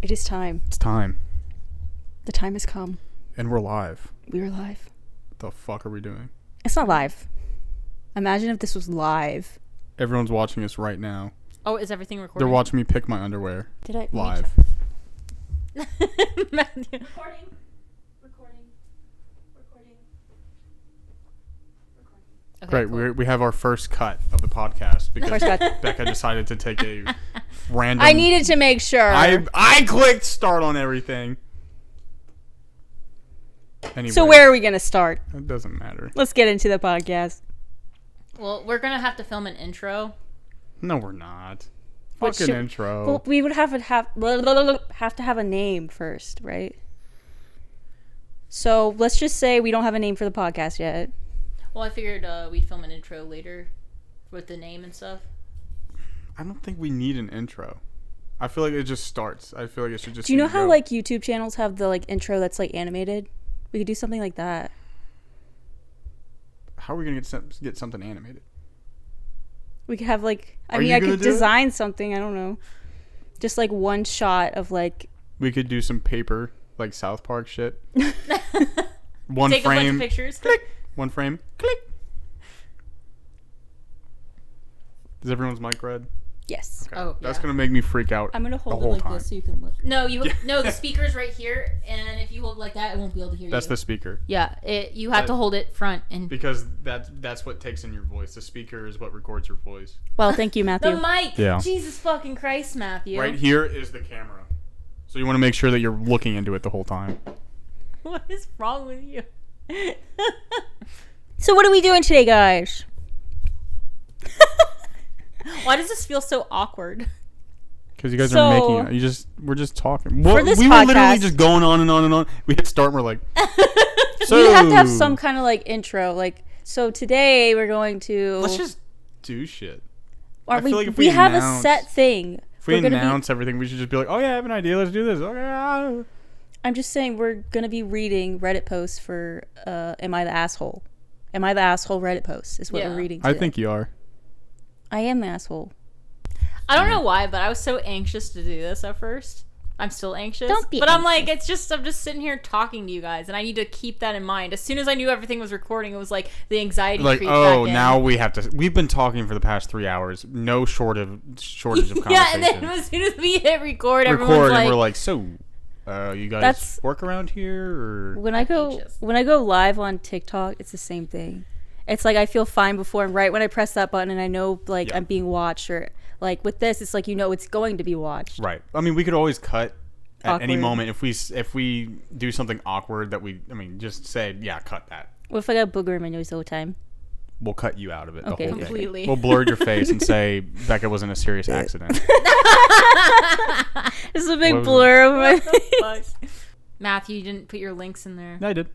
It is time. It's time. The time has come. And we're live. We are live. What the fuck are we doing? It's not live. Imagine if this was live. Everyone's watching us right now. Oh, is everything recording? They're watching me pick my underwear. Did I? Live. Matthew. Recording. Okay, Great. cool. We have our first cut of the podcast because First cut. Becca decided to take a random... I needed to make sure. I clicked start on everything. Anyway, So where are we going to start? it doesn't matter. Let's get into the podcast. Well, we're gonna have to film an intro. No, we're not. What Fucking should- intro. Well, we would have to have a name first, right? So let's just say we don't have a name for the podcast yet. Well, I figured we'd film an intro later with the name and stuff. I don't think we need an intro. I feel like it just starts. I feel like it should just... Do you know how go. like YouTube channels have the like intro that's like animated? We could do something like that. How are we going to get something animated? We could have like I Are mean you I gonna could do it? design something, I don't know. Just like one shot of like We could do some paper, like South Park shit. One Take a bunch frame, of pictures. click. One frame, click. Is everyone's mic red? yes. Okay. Oh, That's yeah. going to make me freak out. I'm going to The hold it whole like time. this so you can look. No, the speaker's right here, and if you hold it like that, it won't be able to hear That's you. the speaker. Yeah, you have That- to hold it front and Because that's what takes in your voice. The speaker is what records your voice. Well, thank you, the Matthew. mic. Yeah. Jesus fucking Christ, Matthew. Right here is the camera. So you want to make sure that you're looking into it the whole time. What is wrong with you? So what are we doing today, guys? Why does this feel so awkward? Because you guys So- are making it. We're just talking. For this we were literally podcast- just going on and on and on. We hit start and we're like, so We have to have some kind of like intro. Like, so today we're going to. let's just do shit. Aren't I feel we? like if we we have announce- a set thing. If we We're gonna announce everything, we should just be like, oh yeah, I have an idea. Let's do this. Okay. I'm just saying we're gonna be reading Reddit posts for "Am I the Asshole?" Am I the Asshole? Reddit posts is what Yeah. we're reading. I Today. think you are. I am the asshole. I don't know why, but I was so anxious to do this at first. I'm still anxious. Don't be But I'm like, anxious. I'm just sitting here talking to you guys, and I need to keep that in mind. As soon as I knew everything was recording, it was like the anxiety Like, creeped oh, back in. now we have to. We've been talking for the past 3 hours. No shortage of conversation. Yeah, and then as soon as we hit record, everyone's like, and we're like, so, you guys That's- work around here, or When I I'm go anxious. live on TikTok, it's the same thing. It's like I feel fine before, and right when I press that button, and I know like Yeah. I'm being watched, or like with this, it's like it's going to be watched. right? I mean, we could always cut at any Awkward. moment if we do something awkward that just say, yeah, cut that. What if I got booger in my nose the whole time? We'll cut you out of it. The Okay, whole okay. thing. Completely. We'll blur your face and say Becca was in a serious accident. This is a big What was blur of my what the fuck? Matthew, you didn't put your links in there. I did.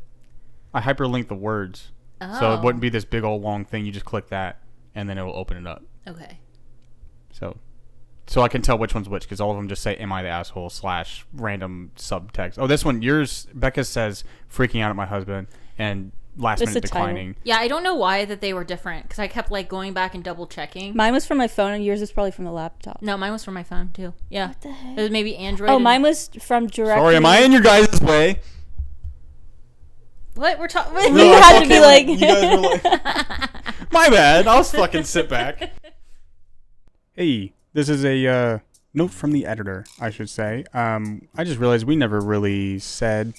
I hyperlinked the words, Oh. so it wouldn't be this big old long thing. You just click that, and then it will open it up. Okay. So I can tell which one's which because all of them just say "Am I the asshole?" / random subtext. Oh, this one, yours, Becca says "freaking out at my husband" and last It's minute the title. declining. Yeah, I don't know why that they were different because I kept like going back and double checking. Mine was from my phone, and yours is probably from the laptop. No, mine was from my phone too. Yeah. What the heck? It was maybe Android. Oh, and- mine was from directly. Sorry, am I in your guys' way? What we're talking? You had to be like- You guys were like, my bad. I'll fucking sit back. Hey, this is a note from the editor, I should say. I just realized we never really said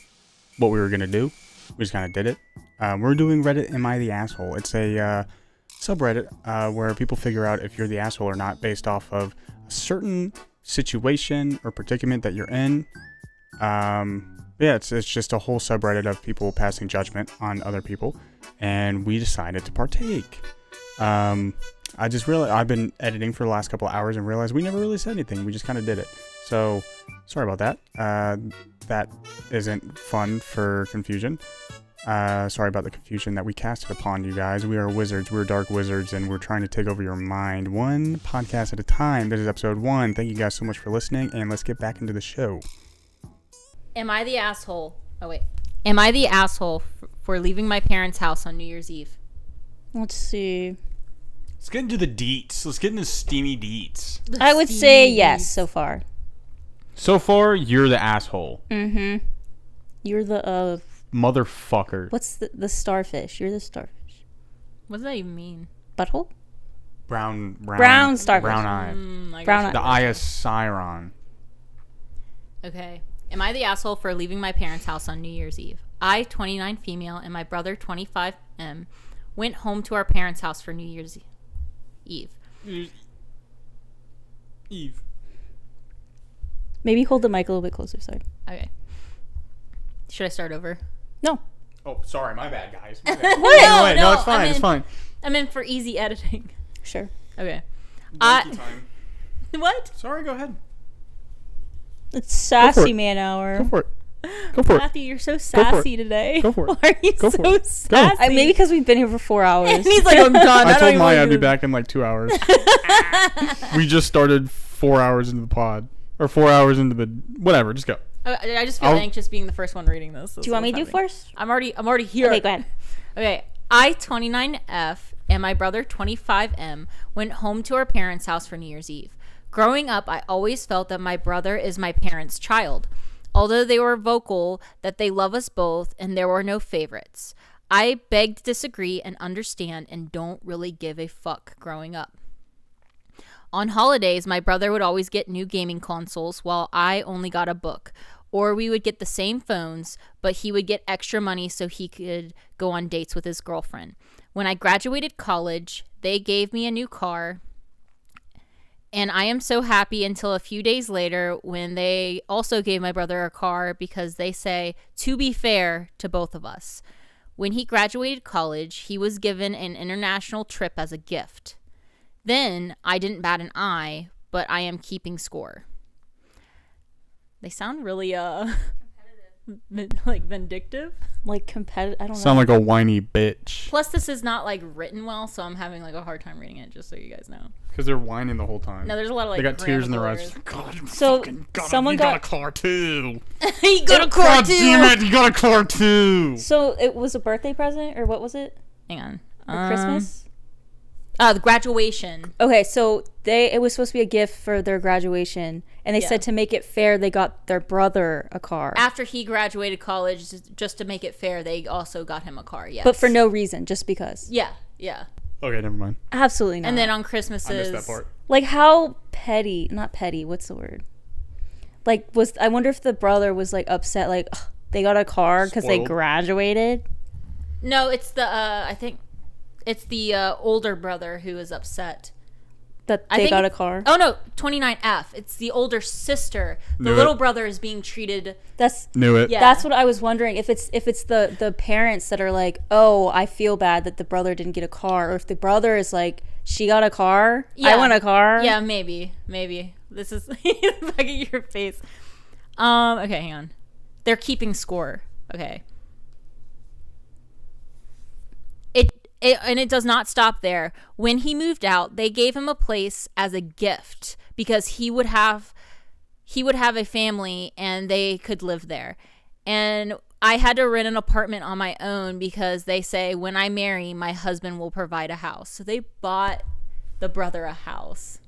what we were gonna do. We just kind of did it. We're doing Reddit Am I the Asshole? It's a subreddit where people figure out if you're the asshole or not based off of a certain situation or predicament that you're in. Yeah, it's just a whole subreddit of people passing judgment on other people, and we decided to partake. I just realized I've been editing for the last couple of hours and realized we never really said anything. We just kind of did it. So sorry about that. That isn't fun for confusion. Sorry about the confusion that we casted upon you guys. We are wizards. We're dark wizards, and we're trying to take over your mind one podcast at a time. This is episode 1. Thank you guys so much for listening, and let's get back into the show. Am I the asshole? Oh wait. Am I the asshole for leaving my parents' house on New Year's Eve? Let's see. Let's get into the deets. Let's get into steamy deets. I would say yes so far. So far, you're the asshole. Mm-hmm. You're the Motherfucker. what's the starfish? You're the starfish. What does that even mean? Butthole? Brown starfish. Brown eye. I Brown gotcha. The eye of Siron. Okay. Am I the asshole for leaving my parents' house on New Year's Eve? I, 29 female, and my brother, 25 M, went home to our parents' house for New Year's Eve. Eve. Maybe hold the mic a little bit closer. Sorry. Okay. Should I start over? No. Oh, sorry, my bad, guys. My bad. What? No, it's fine. It's fine. I'm in for easy editing. Sure. Okay. Monkey time. What? Sorry, go ahead. It's sassy it. man hour. Go for it. Go for it. Matthew, you're so sassy today. Go for it. Why are you Go for so it. sassy? Maybe because we've been here for 4 hours. And he's like, I'm done. I told even Maya wanna I'd be do back in like 2 hours. We just started 4 hours into the pod. Or 4 hours into the... Whatever, just go. this. I just feel anxious being the first one reading this. Do you want me to do first? I'm already here. Okay, go ahead. Okay. I, 29F, and my brother, 25M, went home to our parents' house for New Year's Eve. Growing up, I always felt that my brother is my parents' child. Although they were vocal that they love us both and there were no favorites. I beg to disagree and understand and don't really give a fuck growing up. On holidays, my brother would always get new gaming consoles while I only got a book. Or we would get the same phones, but he would get extra money so he could go on dates with his girlfriend. When I graduated college, they gave me a new car. And I am so happy until a few days later when they also gave my brother a car because they say, to be fair to both of us. When he graduated college, he was given an international trip as a gift. Then I didn't bat an eye, but I am keeping score. They sound really like vindictive. Like competitive. I don't know. Sound like a whiny bitch. Plus, this is not like written well, so I'm having like a hard time reading it. Just so you guys know. Because they're whining the whole time. No, there's a lot of like. They got tears in their grammar eyes. errors. God, you So, fucking got someone you got got- a car too. He got a car God too. damn it, you got a car too. So it was a birthday present, or what was it? Hang on. Or Christmas? The graduation. Okay, so it was supposed to be a gift for their graduation, and they Yeah. said to make it fair, they got their brother a car, After he graduated college, just to make it fair, they also got him a car. Yes. but for no reason, just because. Yeah, yeah. Okay, never mind. Absolutely not. And then on Christmases, I missed that part. like how petty? Not petty. What's the word? Like I wonder if the brother was like upset, like ugh, they got a car because they Spoiled. graduated. No, it's the I think it's the older brother who is upset. That I they think got a car. Oh no, 29F. It's the older sister. The Knew little it. brother is being treated. That's Knew it. Yeah. That's what I was wondering, if it's the parents that are like, oh, I feel bad that the brother didn't get a car, or if the brother is like, she got a car, I Yeah. want a car. Yeah, maybe. This is back at your face. Okay, hang on. They're keeping score. Okay. It does not stop there. When he moved out, they gave him a place as a gift because he would have a family and they could live there. And I had to rent an apartment on my own because they say when I marry, my husband will provide a house. So they bought the brother a house.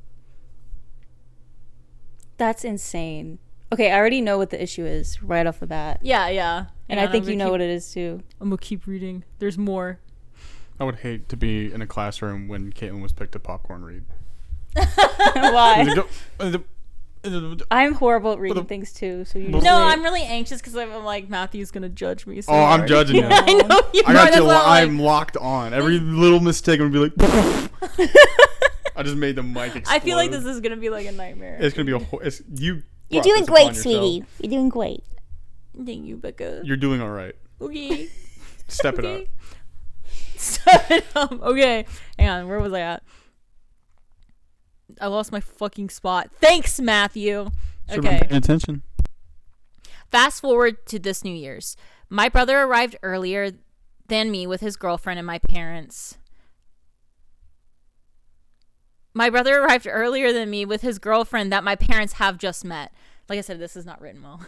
That's insane. Okay, I already know what the issue is right off the bat. Yeah. And I think you know what it is too. I'm gonna keep reading. There's more. I would hate to be in a classroom when Caitlin was picked to popcorn read. Why? I'm horrible at reading things too, so you just No, wait. I'm really anxious because I'm like, Matthew's gonna judge me. So Oh, I'm hard. judging you. I know you I are. got That's you. why I'm I'm like, locked on. Every little mistake, I'm gonna be like. I just made the mic explode. I feel like this is gonna be like a nightmare. It's gonna be it's you. You're brought doing this great, upon yourself. sweetie. You're doing great. Thank you, Becca. You're doing all right. Okay. Step it Okay. up. Step it up. Okay. Hang on. Where was I at? I lost my fucking spot. Thanks, Matthew. Should've been Okay. paying attention. Fast forward to this New Year's. My brother arrived earlier than me with his girlfriend and my parents. My brother arrived earlier than me with his girlfriend that my parents have just met. Like I said, this is not written well.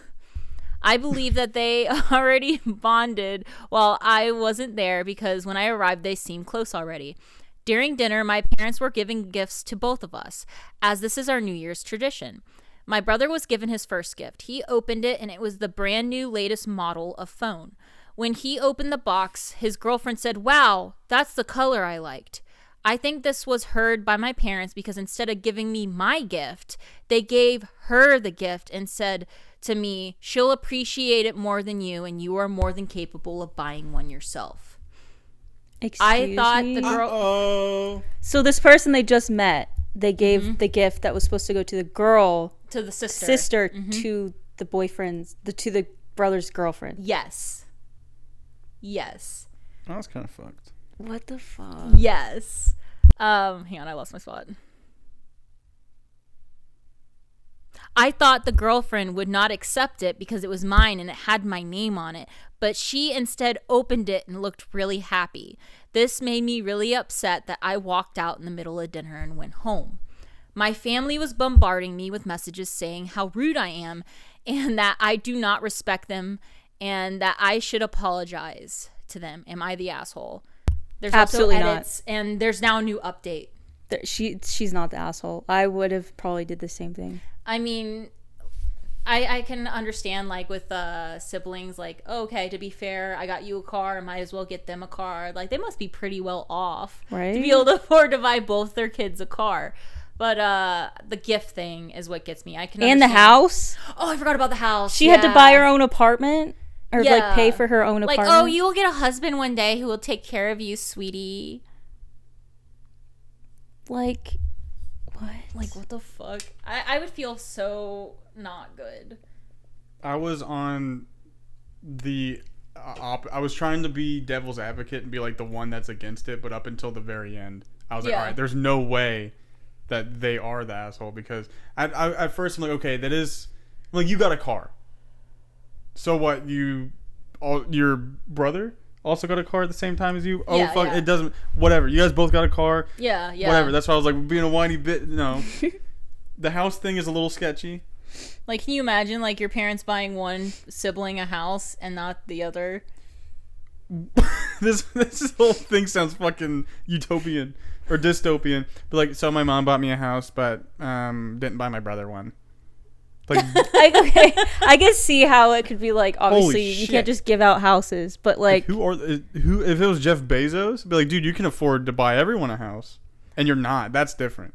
I believe that they already bonded while I wasn't there because when I arrived, they seemed close already. During dinner, my parents were giving gifts to both of us, as this is our New Year's tradition. My brother was given his first gift. He opened it, and it was the brand new latest model of phone. When he opened the box, his girlfriend said, "Wow, that's the color I liked." I think this was heard by my parents because instead of giving me my gift, they gave her the gift and said to me, "She'll appreciate it more than you, and you are more than capable of buying one yourself." Excuse I thought me? the girl... Oh. So this person they just met, they gave the gift that was supposed to go to the girl, To the sister. to the boyfriend's, to the brother's girlfriend. Yes. Yes. Oh, that's kind of fucked. What the fuck? Yes. Hang on, I lost my spot. I thought the girlfriend would not accept it because it was mine and it had my name on it, but she instead opened it and looked really happy. This made me really upset that I walked out in the middle of dinner and went home. My family was bombarding me with messages saying how rude I am and that I do not respect them and that I should apologize to them. Am I the asshole? There's Absolutely also not. edits, and there's now a new update. She's not the asshole. I would have probably did the same thing. I mean, I can understand, like, with siblings, like, oh, okay, to be fair, I got you a car, I might as well get them a car. Like, they must be pretty well off Right? to be able to afford to buy both their kids a car. But the gift thing is what gets me. I can And the understand. house. Oh, I forgot about the house. She had to buy her own apartment, or Yeah. like pay for her own Like, apartment. oh, you will get a husband one day who will take care of you, sweetie. Like, what? Like, what the fuck? I would feel so not good. I was on the I was trying to be devil's advocate and be like the one that's against it, but up until the very end, I was like, Yeah. all right, there's no way that they are the asshole, because I at first I'm like, okay, that is, like, you got a car. So what, your brother also got a car at the same time as you? Oh, Yeah, fuck, yeah. it doesn't, whatever. You guys both got a car. Yeah, yeah. Whatever. That's why I was like, being a whiny bit, no. The house thing is a little sketchy. Like, can you imagine, like, your parents buying one sibling a house and not the other? This whole thing sounds fucking utopian or dystopian. But like, so my mom bought me a house, but didn't buy my brother one. Like, Okay, I can see how it could be like, obviously you shit. can't just give out houses, but like, who if it was Jeff Bezos, it'd be like, dude, you can afford to buy everyone a house, and you're not. That's different.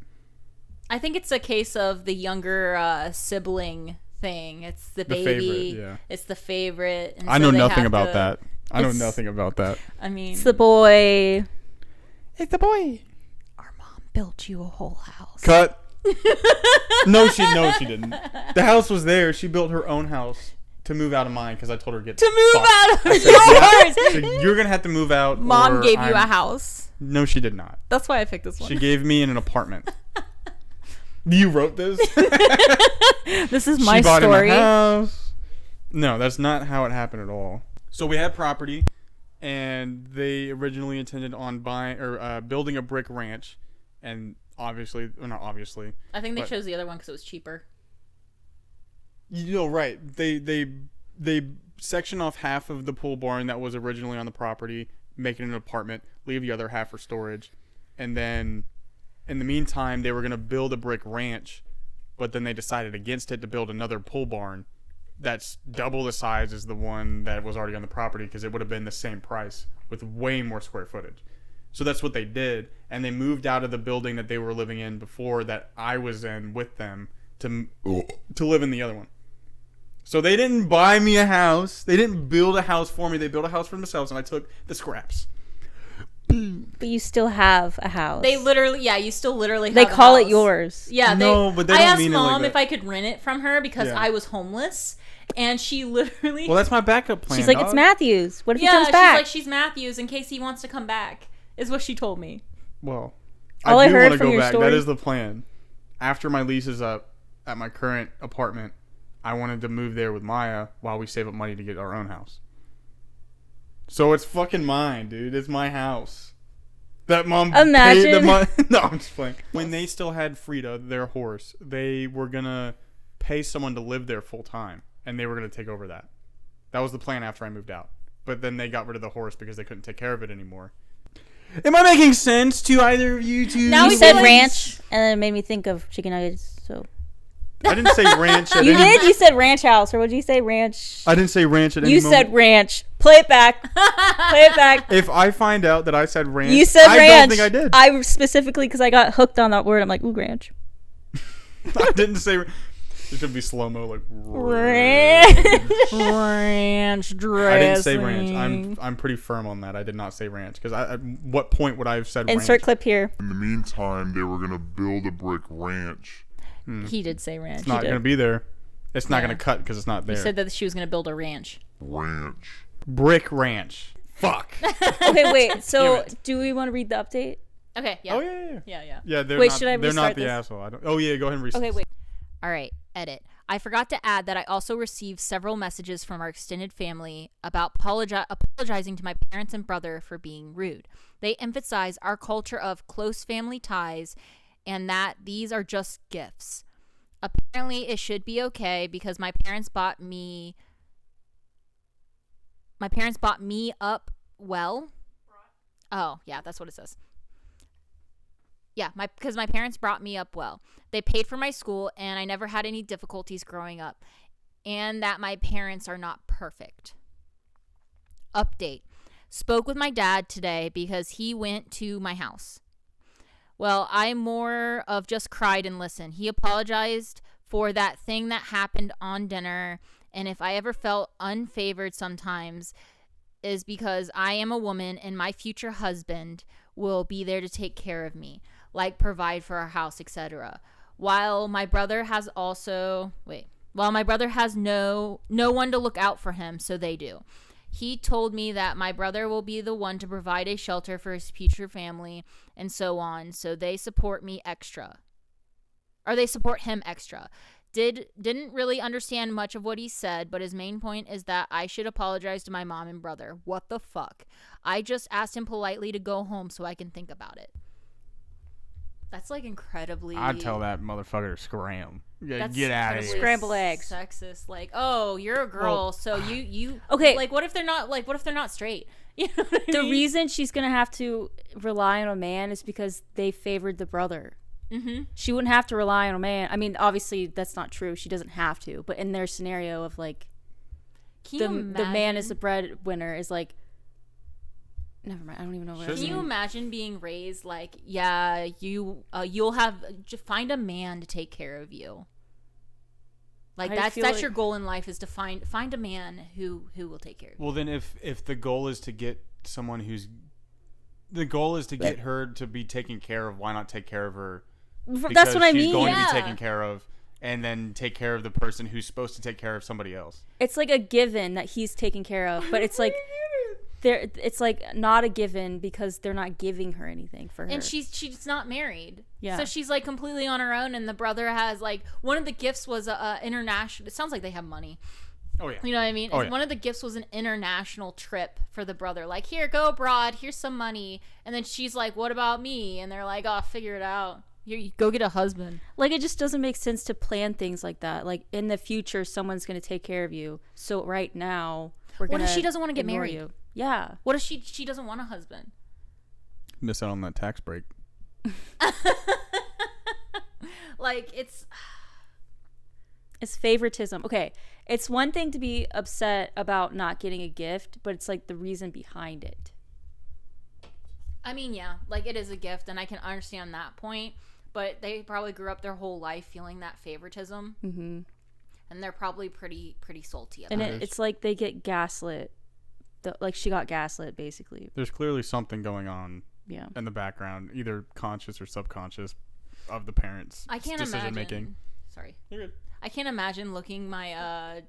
I think it's a case of the younger sibling thing. It's the baby. favorite, yeah. It's the favorite. And I so know they nothing have about to- that. I know it's- nothing about that. I mean, it's the boy. It's the boy. our mom built you a whole house. Cut. No, she didn't. The house was there. She built her own house to move out of mine because I told her to get To move fucked. out of I said, yours. "Yeah, so you're gonna have to move out." Mom or gave you a I'm-" house. No, she did not. That's why I picked this one. She gave me an apartment. You wrote this? This is my She bought story. him a house. No, that's not how it happened at all. So we had property, and they originally intended on buying or building a brick ranch, and obviously, or not obviously, I think they but- chose the other one because it was cheaper. you know, right? They section off half of the pool barn that was originally on the property, make it an apartment, leave the other half for storage, and then in the meantime they were going to build a brick ranch, but then they decided against it to build another pool barn that's double the size as the one that was already on the property, because it would have been the same price with way more square footage. So that's what they did, and they moved out of the building that they were living in before that I was in with them to live in the other one. So they didn't buy me a house. They didn't build a house for me. They built a house for themselves, and I took the scraps. But you still have a house. They literally, yeah, you still literally have They a call it house. yours. Yeah, No, but they I don't asked mean it like mom that. if I could rent it from her because Yeah. I was homeless, and she literally. Well, that's my backup plan. She's like, dog. it's Matthews. What if he yeah, comes she's back? like, she's Matthews in case he wants to come back. Is what she told me. Well, All I do heard wanna from go your back. story- That is the plan. After my lease is up at my current apartment, I wanted to move there with Maya while we save up money to get our own house. So it's fucking mine, dude. It's my house. That mom Imagine. No, I'm just playing. When they still had Frida, their horse, they were gonna pay someone to live there full time, and they were gonna take over that. That was the plan after I moved out. But then they got rid of the horse because they couldn't take care of it anymore. Am I making sense to either of you two? Now You we said feel like- ranch, and then it made me think of chicken nuggets. So I didn't say ranch at You any did? You said ranch house, or what did you say? Ranch. I didn't say ranch at any You moment. said ranch. Play it back. Play it back. If I find out that I said ranch, You said I ranch. don't think I did. I specifically, because I got hooked on that word. I'm like, ooh, ranch. I didn't say. It should be slow mo, like Ranch. Ranch dressing. I didn't say ranch. I'm pretty firm on that. I did not say ranch because at what point would I have said Insert ranch? clip here. In the meantime, they were gonna build a brick ranch. He did say ranch. It's not did. going to be there. It's not Yeah. going to cut because it's not there. He said that she was going to build a ranch. Ranch. Brick ranch. Fuck. Okay, wait. So, Damn it. do we want to read the update? Okay, yeah. Oh yeah. Yeah. Yeah, they're Wait, not, should I they're not restart the this? asshole. I don't. Oh yeah, go ahead and restart. Okay, wait. All right, edit. I forgot to add that I also received several messages from our extended family about apologizing to my parents and brother for being rude. They emphasize our culture of close family ties and that these are just gifts. Apparently, it should be okay because my parents bought me up well. Oh, yeah, that's what it says. Yeah, because my parents brought me up well. They paid for my school, and I never had any difficulties growing up. And that my parents are not perfect. Update. Spoke with my dad today because he went to my house. Well, I more of just cried and listened. He apologized for that thing that happened on dinner. And if I ever felt unfavored sometimes is because I am a woman and my future husband will be there to take care of me, like provide for our house, etc. While my brother has no one to look out for him, so they do. He told me that my brother will be the one to provide a shelter for his future family and so on, so they support me extra. Or they support him extra. Didn't really understand much of what he said, but his main point is that I should apologize to my mom and brother. What the fuck? I just asked him politely to go home so I can think about it. That's like incredibly... I'd tell that motherfucker to scram. That's Get out of incredibly here. Scramble eggs. Sexist. Like, oh, you're a girl, Well- so you Okay. Like, what if they're not straight? You know what I The mean? reason she's going to have to rely on a man is because they favored the brother. Mm-hmm. She wouldn't have to rely on a man. I mean, obviously, that's not true. She doesn't have to. But in their scenario of, like, Can you the man imagine- is the breadwinner is, like... Never mind. I don't even know what I was Can you saying. imagine being raised like, yeah, you'll have just find a man to take care of you. Like I that's feel like- your goal in life is to find a man who will take care of you. Well, then if the goal is to get someone who's the goal is to get her to be taken care of, why not take care of her? That's what I she's mean. going to Yeah. be taken care of, and then take care of the person who's supposed to take care of somebody else. It's like a given that he's taken care of, but it's like it's like not a given because they're not giving her anything for her. And she's not married. Yeah. So she's like completely on her own, and the brother has like one of the gifts was a international. It sounds like they have money. Oh yeah. You know what I mean? Oh, yeah. One of the gifts was an international trip for the brother. Like, here, go abroad. Here's some money. And then she's like, what about me? And they're like, oh, figure it out. You go get a husband. Like, it just doesn't make sense to plan things like that. Like, in the future, someone's going to take care of you. So right now, we're What going if to she doesn't wanna get ignore married? you. Yeah. What if she doesn't want a husband? Miss out on that tax break. Like, it's It's favoritism. Okay. It's one thing to be upset about not getting a gift, but it's like the reason behind it. I mean, yeah, like it is a gift, and I can understand that point. But they probably grew up their whole life feeling that favoritism, Mm-hmm. and they're probably pretty salty about And it. it's like they get gaslit. Like, she got gaslit, basically. There's clearly something going on Yeah. in the background, either conscious or subconscious, of the parents' I can't decision imagine. making. Sorry, You're good. I can't imagine looking my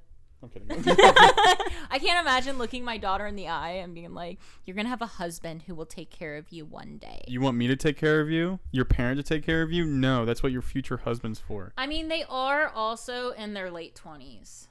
I'm kidding. I can't imagine looking my daughter in the eye and being like, "You're gonna have a husband who will take care of you one day." You want me to take care of you? Your parent to take care of you? No, that's what your future husband's for. I mean, they are also in their late 20s.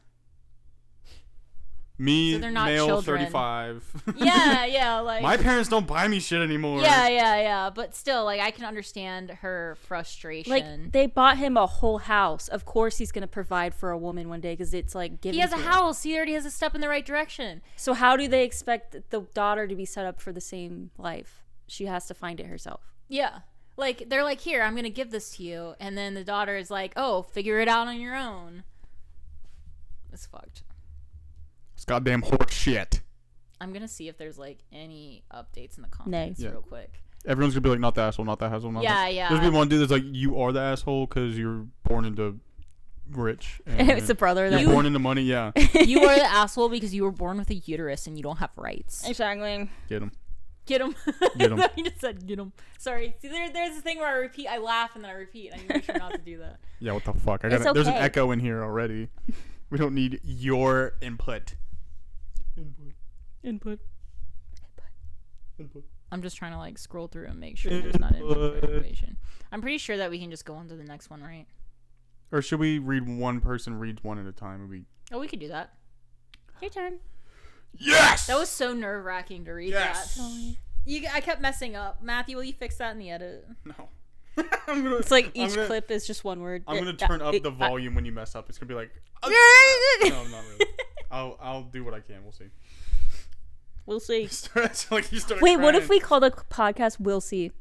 Me, So they're not male, children. 35. Yeah, like My parents don't buy me shit anymore. Yeah, but still, like I can understand her frustration. Like, they bought him a whole house. Of course he's going to provide for a woman one day because it's like given he has a to him. house. He already has a step in the right direction. So how do they expect the daughter to be set up for the same life? She has to find it herself. Yeah. Like, they're like, here, I'm going to give this to you. And then the daughter is like, oh, figure it out on your own. It's fucked. It's goddamn horse shit. I'm going to see if there's, like, any updates in the comments Yeah. real quick. Everyone's gonna be like, not the asshole, not the asshole, not Yeah, the... yeah. There's gonna be one dude that's like, you are the asshole because you're born into rich. And It's a brother that. you're born into money, yeah. You are the asshole because you were born with a uterus and you don't have rights. Exactly. Get him. Get him. Get 'em. You just said get him. Sorry. See, there's this thing where I repeat, I laugh and then I repeat. I need to make sure not to do that. Yeah, what the fuck? It's There's an okay. echo in here already. We don't need your input. Input. I'm just trying to like scroll through and make sure there's not input information. I'm pretty sure that we can just go on to the next one, right? Or should we read one person reads one at a time? Oh, we could do that. Your turn. Yes! That was so nerve wracking to read Yes! that. I kept messing up. Matthew, will you fix that in the edit? No. I'm gonna, It's like I'm each gonna- clip is just one word. I'm gonna turn up the volume when you mess up. It's gonna be like, no, not really. I'll do what I can. We'll see. We'll see. It's like you started Wait, what crying. if we call the podcast "We'll See"?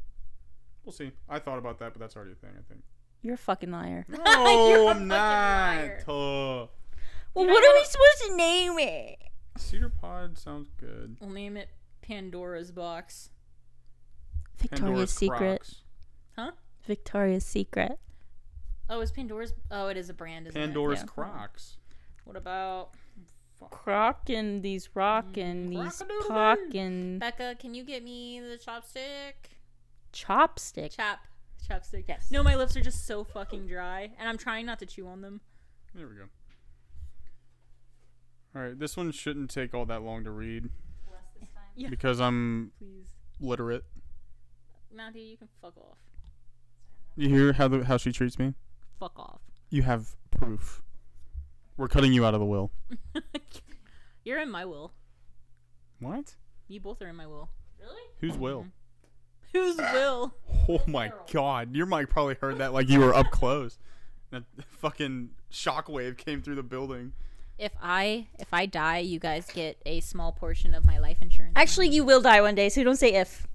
We'll see. I thought about that, but that's already a thing. I think. You're a fucking liar. You're No, a I'm not. liar. Well, Did I what are know- we supposed to name it? Cedar Pod sounds good. We'll name it Pandora's Box. Victoria's Pandora's Secret. Crocs. Huh? Victoria's Secret. Oh, is Pandora's... Oh, it is a brand, isn't Pandora's Yeah. Crocs. it? What about... Croc and these rock and these Crocodile cock Dundee. and Becca, can you get me the chopstick? chopstick. Chopstick. Yes. No, my lips are just so fucking dry, and I'm trying not to chew on them. There we go. All right, this one shouldn't take all that long to read Yeah. because I'm Please. literate. Matthew, you can fuck off. You hear how she treats me? Fuck off. You have proof. We're cutting you out of the will. You're in my will. What? You both are in my will. Really? Whose will? Whose will? Oh my god, your mic probably heard that like you were up close. That fucking shockwave came through the building. If I die, you guys get a small portion of my life insurance. Actually, you will die one day, so don't say if.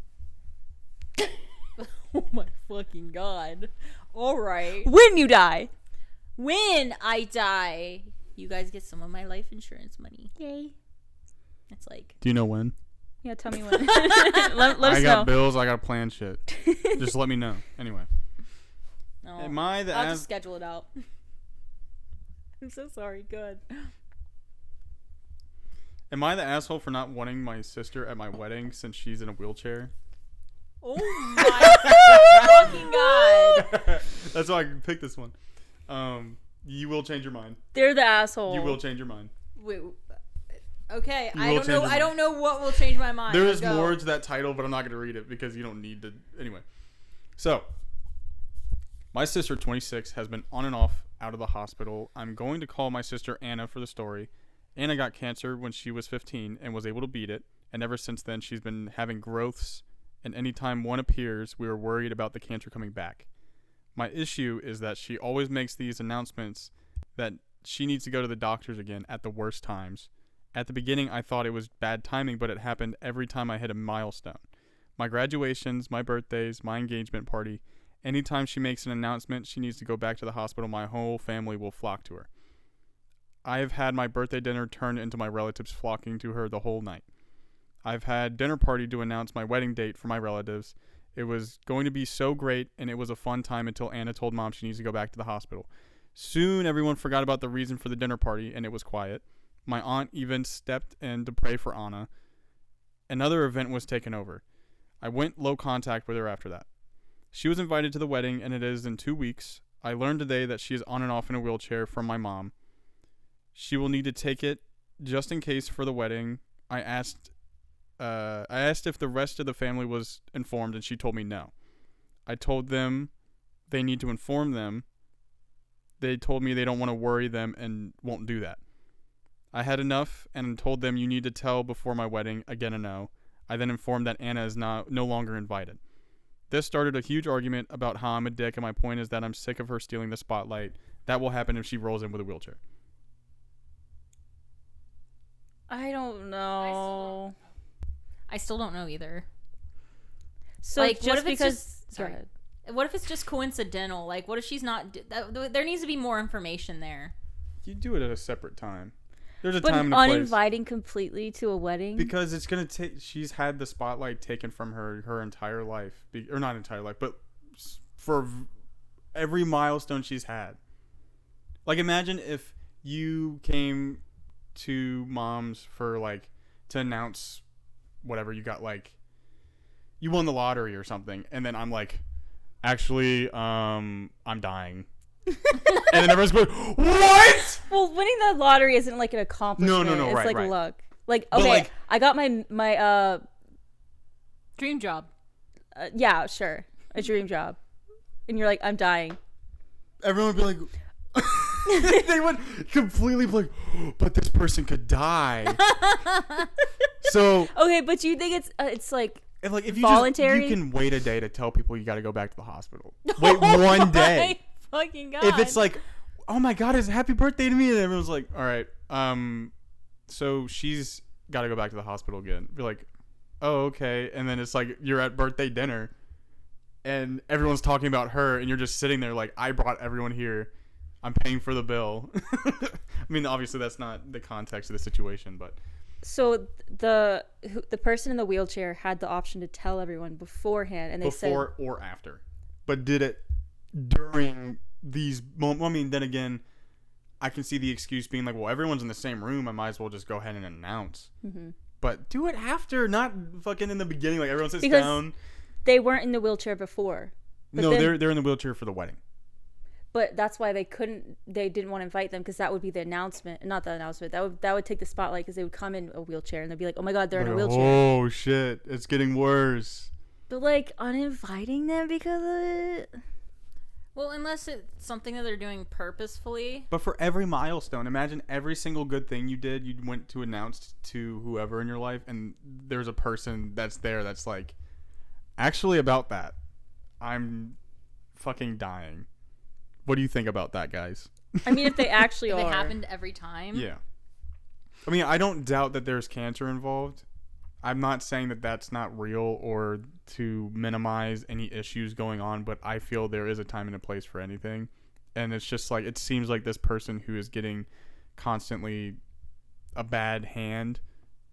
Oh my fucking god. All right. When you die. When I die, you guys get some of my life insurance money. Yay. It's like, Do you know when? Yeah, tell me when. let I us got know. bills. I got plan shit. Just let me know. Anyway, no. am I the I'll just schedule it out. I'm so sorry. Good. am I the asshole for not wanting my sister at my wedding since she's in a wheelchair? Oh my fucking god. That's why I picked this one. You will change your mind. They're the asshole. You will change your mind. Wait. Okay, You I will don't change know. your I mind. don't know what will change my mind. There is Go. more to that title, but I'm not going to read it because you don't need to. Anyway, so my sister, 26, has been on and off out of the hospital. I'm going to call my sister Anna for the story. Anna got cancer when she was 15 and was able to beat it, and ever since then she's been having growths, and anytime one appears, we are worried about the cancer coming back. My issue is that she always makes these announcements that she needs to go to the doctors again at the worst times. At the beginning, I thought it was bad timing, but it happened every time I hit a milestone. My graduations, my birthdays, my engagement party. Anytime she makes an announcement she needs to go back to the hospital, my whole family will flock to her. I have had my birthday dinner turn into my relatives flocking to her the whole night. I've had dinner party to announce my wedding date for my relatives. It was going to be so great, and it was a fun time until Anna told Mom she needs to go back to the hospital. Soon, everyone forgot about the reason for the dinner party, and it was quiet. My aunt even stepped in to pray for Anna. Another event was taken over. I went low contact with her after that. She was invited to the wedding, and it is in 2 weeks. I learned today that she is on and off in a wheelchair from my mom. She will need to take it just in case for the wedding. I asked if the rest of the family was informed, and she told me no. I told them they need to inform them. They told me they don't want to worry them and won't do that. I had enough and told them you need to tell before my wedding, again a no. I then informed that Anna is no longer invited. This started a huge argument about how I'm a dick, and my point is that I'm sick of her stealing the spotlight. That will happen if she rolls in with a wheelchair. I don't know. I still don't know either. So Like, what just if it's because just- sorry. Go ahead. What if it's just coincidental? Like, what if she's not? There needs to be more information there. You do it at a separate time. There's a But time and a place. uninviting completely to a wedding? Because it's gonna take. She's had the spotlight taken from her entire life, or not entire life, but for every milestone she's had. Like, imagine if you came to mom's for like to announce whatever you got, like you won the lottery or something, and then I'm like, actually, I'm dying. And then everyone's going, what? Well, winning the lottery isn't like an accomplishment. No, it's right, like right. luck. Like, But, okay, like- I got my Dream job. yeah, sure, a dream job, and you're like, I'm dying. Everyone would be like, they would completely be like, but this person could die. So, Okay, but do you think it's like if you voluntary? you can wait a day to tell people you got to go back to the hospital. Wait one day. My fucking God. If it's like, oh my God, it's happy birthday to me, and everyone's like, all right, so she's got to go back to the hospital again. Be like, oh, okay. And then it's like you're at birthday dinner, and everyone's talking about her, and you're just sitting there like, I brought everyone here. I'm paying for the bill. I mean, obviously that's not the context of the situation, but so the person in the wheelchair had the option to tell everyone beforehand, and they before or after, but did it during these moments. I mean, then again, I can see the excuse being like, well, everyone's in the same room, I might as well just go ahead and announce. Mm-hmm. But do it after, not fucking in the beginning, like everyone sits Because down. they weren't in the wheelchair before. But No, then, they're in the wheelchair for the wedding. But that's why they didn't want to invite them, because that would be the announcement, not the announcement. That would take the spotlight, because they would come in a wheelchair and they'd be like, oh my God, they're in a wheelchair. Oh shit, it's getting worse. But like uninviting them because of it. well, unless it's something that they're doing purposefully. But for every milestone, imagine every single good thing you did, you went to announce to whoever in your life, and there's a person that's there that's like, actually about that, I'm fucking dying. What do you think about that, guys? I mean, if they actually If are. it happened every time. Yeah. I mean, I don't doubt that there's cancer involved. I'm not saying that that's not real or to minimize any issues going on, but I feel there is a time and a place for anything. And it's just like, it seems like this person who is getting constantly a bad hand,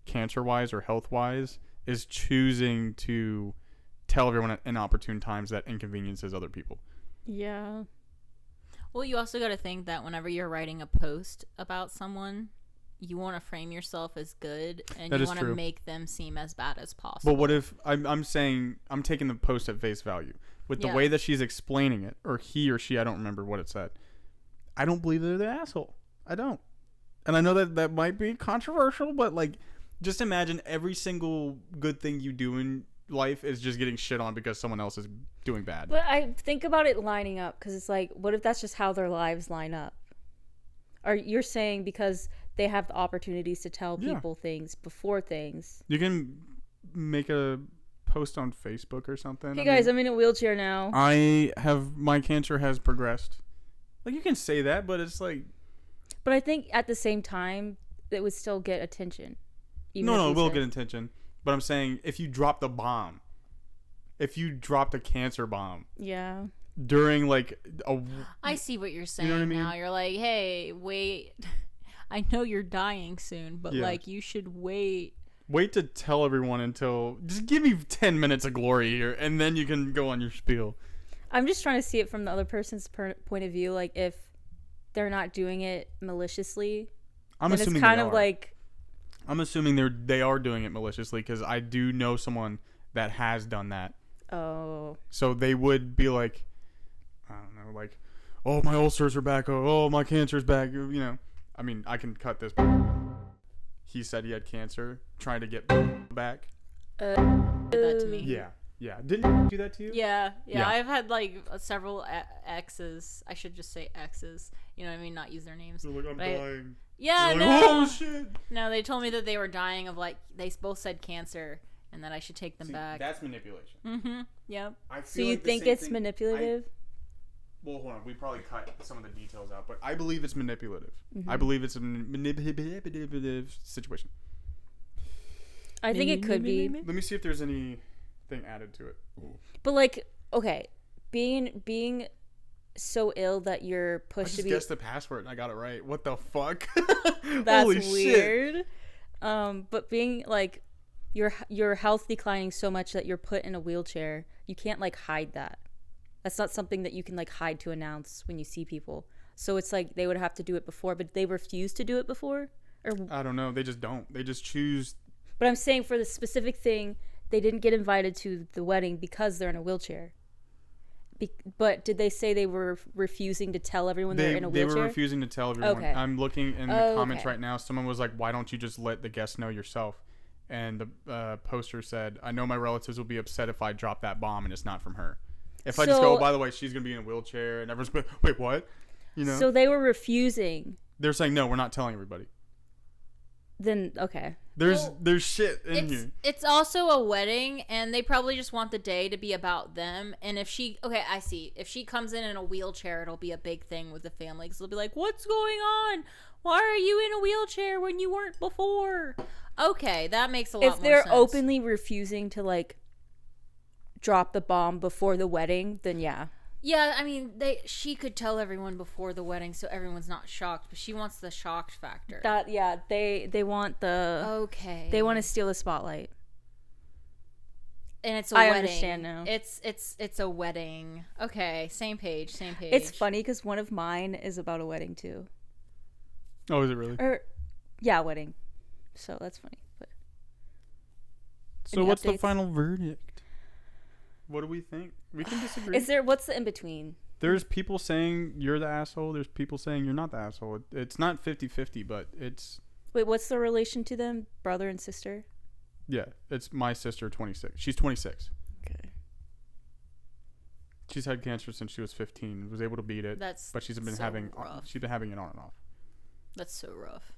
cancer-wise or health-wise, is choosing to tell everyone at inopportune times that inconveniences other people. Yeah. Well, you also got to think that whenever you're writing a post about someone, you want to frame yourself as good, and That you is want to true. make them seem as bad as possible. But what if I'm saying I'm taking the post at face value with the Yeah. way that she's explaining it, or he or she, I don't remember what it said. I don't believe they're the asshole. I don't. And I know that might be controversial, but like, just imagine every single good thing you do in life is just getting shit on because someone else is doing bad. But I think about it lining up, because it's like, what if that's just how their lives line up? Or you're saying because they have the opportunities to tell Yeah. people things before things. You can make a post on Facebook or something. Hey guys, I'm in a wheelchair now. my cancer has progressed. Like, you can say that, but it's like, But I think at the same time, it would still get attention. Even if no, you it will said- get attention. But I'm saying, if you dropped a bomb, if you dropped a cancer bomb Yeah. during like a, I see what you're saying what I mean? now. You're like, hey, wait. I know you're dying soon, but Yeah. like, you should wait. wait to tell everyone until, just give me 10 minutes of glory here, and then you can go on your spiel. I'm just trying to see it from the other person's point of view. Like, if they're not doing it maliciously, I'm then it's assuming kind they of are. like, I'm assuming they are doing it maliciously, because I do know someone that has done that. oh, So they would be like, I don't know, like, oh, my ulcers are back. Oh, my cancer's back. You know, I mean, I can cut this. He said he had cancer, trying to get back. Did that to me. Yeah. Didn't he do that to you? Yeah. Yeah. I've had like several exes. I should just say exes. You know what I mean? Not use their names. They're like, I'm But I- dying. Yeah, You're no. like, oh, shit. No, they told me that they were dying of like, they both said cancer, and that I should take them back. That's manipulation. Mm-hmm. Yep. I so feel you like the think same it's thing- manipulative? Well, hold on. We probably cut some of the details out, but I believe it's manipulative. Mm-hmm. I believe it's a manipulative situation. I think it could be. Let me see if there's anything added to it. But like, okay, being so ill that you're I pushed just to be. guessed the password and I got it right. What the fuck? That's Holy shit. weird. But being like your health declining so much that you're put in a wheelchair, you can't like hide that. That's not something that you can like hide to announce when you see people. So it's like they would have to do it before, but they refuse to do it before. Or I don't know. They just don't. They just choose. but I'm saying for the specific thing, they didn't get invited to the wedding because they're in a wheelchair. But did they say they were refusing to tell everyone they're in a wheelchair? They were refusing to tell everyone. Okay. I'm looking in the comments Okay. right now. Someone was like, "Why don't you just let the guests know yourself?" And the poster said, "I know my relatives will be upset if I drop that bomb and it's not from her. If I just go, So- oh, by the way, she's gonna be in a wheelchair," and everyone's going, "Wait, what?" You know? So they were refusing. They're saying, "No, we're not telling everybody." Then okay. There's shit in It's here. it's also a wedding, and they probably just want the day to be about them. And if she, okay, I see. If she comes in a wheelchair, it'll be a big thing with the family because they'll be like, "What's going on? Why are you in a wheelchair when you weren't before?" Okay, that makes a lot more If they're sense. openly refusing to like drop the bomb before the wedding, then yeah. Yeah, I mean, she could tell everyone before the wedding, so everyone's not shocked. But she wants the shocked factor. That yeah, they want the Okay. they want to steal the spotlight. and it's a I wedding. understand now. It's a wedding. Okay, same page, same page. It's funny because one of mine is about a wedding too. Oh, is it really? Or yeah, wedding. So that's funny. But So any what's the updates? final verdict? What do we think? We can disagree. is there what's the in between? There's people saying you're the asshole. There's people saying you're not the asshole. It's not 50-50, but it's... Wait, what's the relation to them? Brother and sister? Yeah, it's my sister, 26. She's 26. Okay. She's had cancer since she was 15. Was able to beat it, That's but she's been so having rough. she's been having it on and off. That's so rough.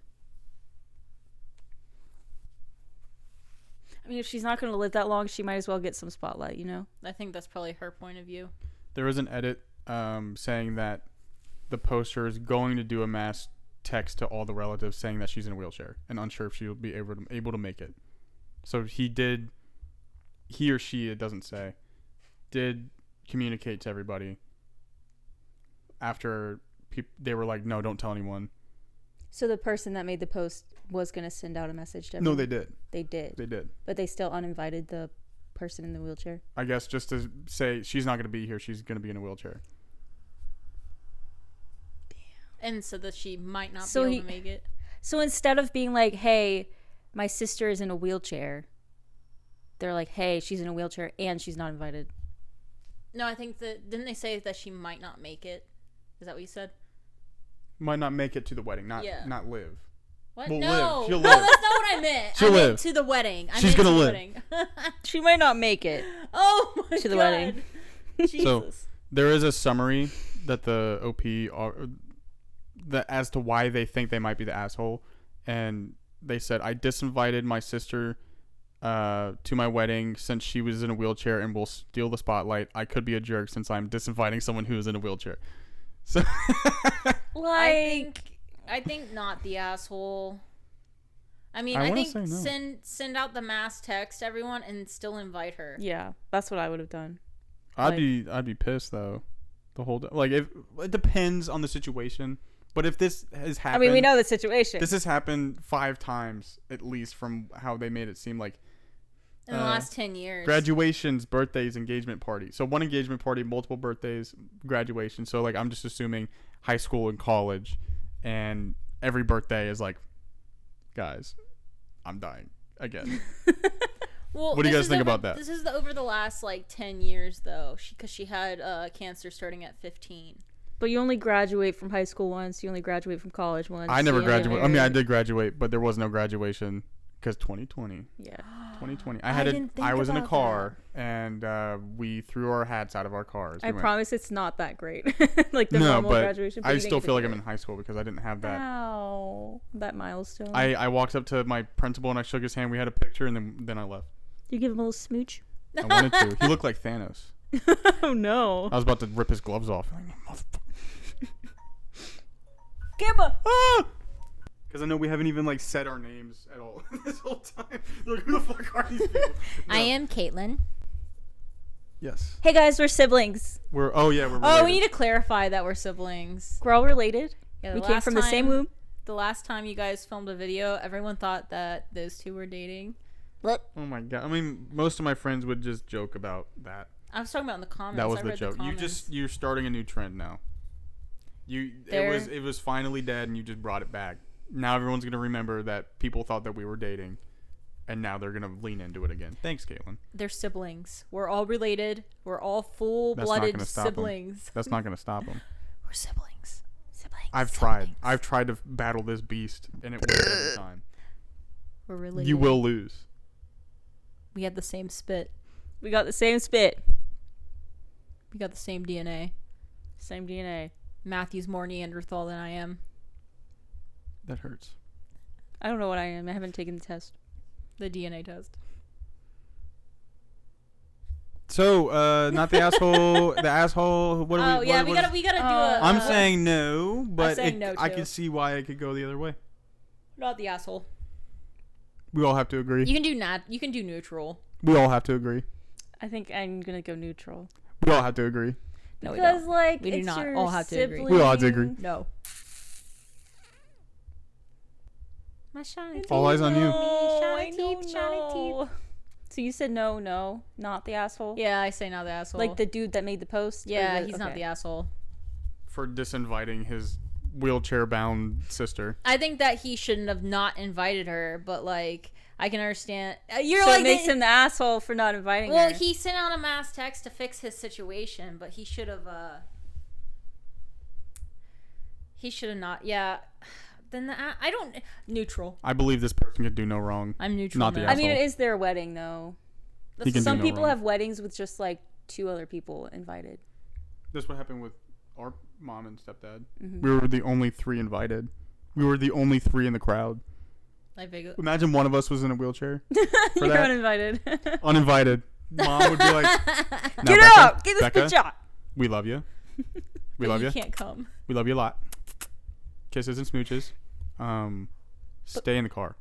I mean, if she's not going to live that long, she might as well get some spotlight, you know? I think that's probably her point of view. There was an edit saying that the poster is going to do a mass text to all the relatives saying that she's in a wheelchair and unsure if she'll be able to make it. So he or she, it doesn't say, did communicate to everybody after they were like, no, don't tell anyone. So the person that made the post was going to send out a message to No, everyone? they did. They did. They did. But they still uninvited the person in the wheelchair? I guess just to say she's not going to be here. She's going to be in a wheelchair. And so that she might not So be able to make it. So instead of being like, hey, my sister is in a wheelchair, they're like, hey, she's in a wheelchair and she's not invited. No, I think that didn't they say that she might not make it? Is that what you said? Might not make it to the wedding. Not live. What? Will No, live. She'll no, live. that's not what I meant. She'll I meant live. to the wedding. She's gonna live. Wedding. She might not make it. Oh my To the God. wedding. Jesus. So there is a summary that the OP are that as to why they think they might be the asshole, and they said, I disinvited my sister to my wedding since she was in a wheelchair and will steal the spotlight. I could be a jerk since I'm disinviting someone who is in a wheelchair. So I think not the asshole. I mean, I I wanna think say no. send out the mass text to everyone and still invite her. Yeah, that's what I would have done. I'd be pissed though. The whole like if it depends on the situation, but if this has happened, I mean, we know the situation. this has happened 5 times at least from how they made it seem like. In the last 10 years. Graduations, birthdays, engagement party. So one engagement party, multiple birthdays, graduation. So like I'm just assuming high school and college, and every birthday is like, guys, I'm dying again. Well, What do you this guys is think over- about that? This is over the last like 10 years though, because she had cancer starting at 15. But you only graduate from high school once. You only graduate from college once. I never you only graduated. I mean, I married. did graduate, but there was no graduation because 2020. Yeah. 2020. I didn't think I was in a about car, and we threw our hats out of our cars. I We went- promise it's not that great. Like the No, normal but graduation. I you still think feel it's like I'm in great. high school because I didn't have that. Ow. That milestone. I walked up to my principal and I shook his hand. We had a picture, and then I left. You give him a little smooch? I wanted to. He looked like Thanos. Oh, no. I was about to rip his gloves off. Like, motherfucker. Kimba! Because I know we haven't even like said our names at all this whole time. Like, who the fuck are these people? I am Caitlin. Yes. Hey guys, we're siblings. We're related. Oh, we need to clarify that we're siblings. We're all related. Yeah, We came from the same womb. The last time you guys filmed a video, everyone thought that those two were dating. Oh my god. I mean, most of my friends would just joke about that. I was talking about in the comments. That was I the read joke. comments. You're starting a new trend now. It was finally dead and you just brought it back. Now everyone's gonna remember that people thought that we were dating, and now they're gonna lean into it again. Thanks, Caitlin. They're siblings. We're all related. We're all full-blooded siblings. That's not gonna stop them. We're siblings. Siblings. I've tried to battle this beast, and it wins every time. We're related. You will lose. We had the same spit. We got the same spit. We got the same DNA. Same DNA. Matthew's more Neanderthal than I am. That hurts. I don't know what I am. I haven't taken the test. The DNA test. So, not the asshole. The asshole. What do we? We what gotta do a. I'm saying no, but saying no, I too. can see why it could go the other way. Not the asshole. We all have to agree. You can do neutral. We all have to agree. I think I'm gonna go neutral. We all have to agree. No, we Because don't. like We do it's not your all have to agree. sibling. We all have to agree. No. My shiny teeth. All eyes on you. I Shiny don't teeth, shiny know. So you said no, not the asshole. Yeah, I say not the asshole. Like the dude that made the post. Yeah, Or he's not the asshole. For disinviting his wheelchair-bound sister. I think that he shouldn't have not invited her, but like I can understand. You're So like it makes him the asshole for not inviting Well, her. he sent out a mass text to fix his situation, but he should have. He should have not. Yeah. Then I don't neutral. I believe this person could do no wrong. I'm neutral. Not the now. I mean, asshole. it is their wedding though. He can do Some no people wrong. have weddings with just like 2 other people invited. That's what happened with our mom and stepdad. Mm-hmm. We were the only 3 invited. We were the only 3 in the crowd. Like big. Imagine one of us was in a wheelchair. You're that? uninvited. Uninvited. Mom would be like, "Now, Get Becca, up! Get this Becca, bitch out! we love you. We love you. Can't come. We love you a lot. Kisses and smooches. Stay in the car.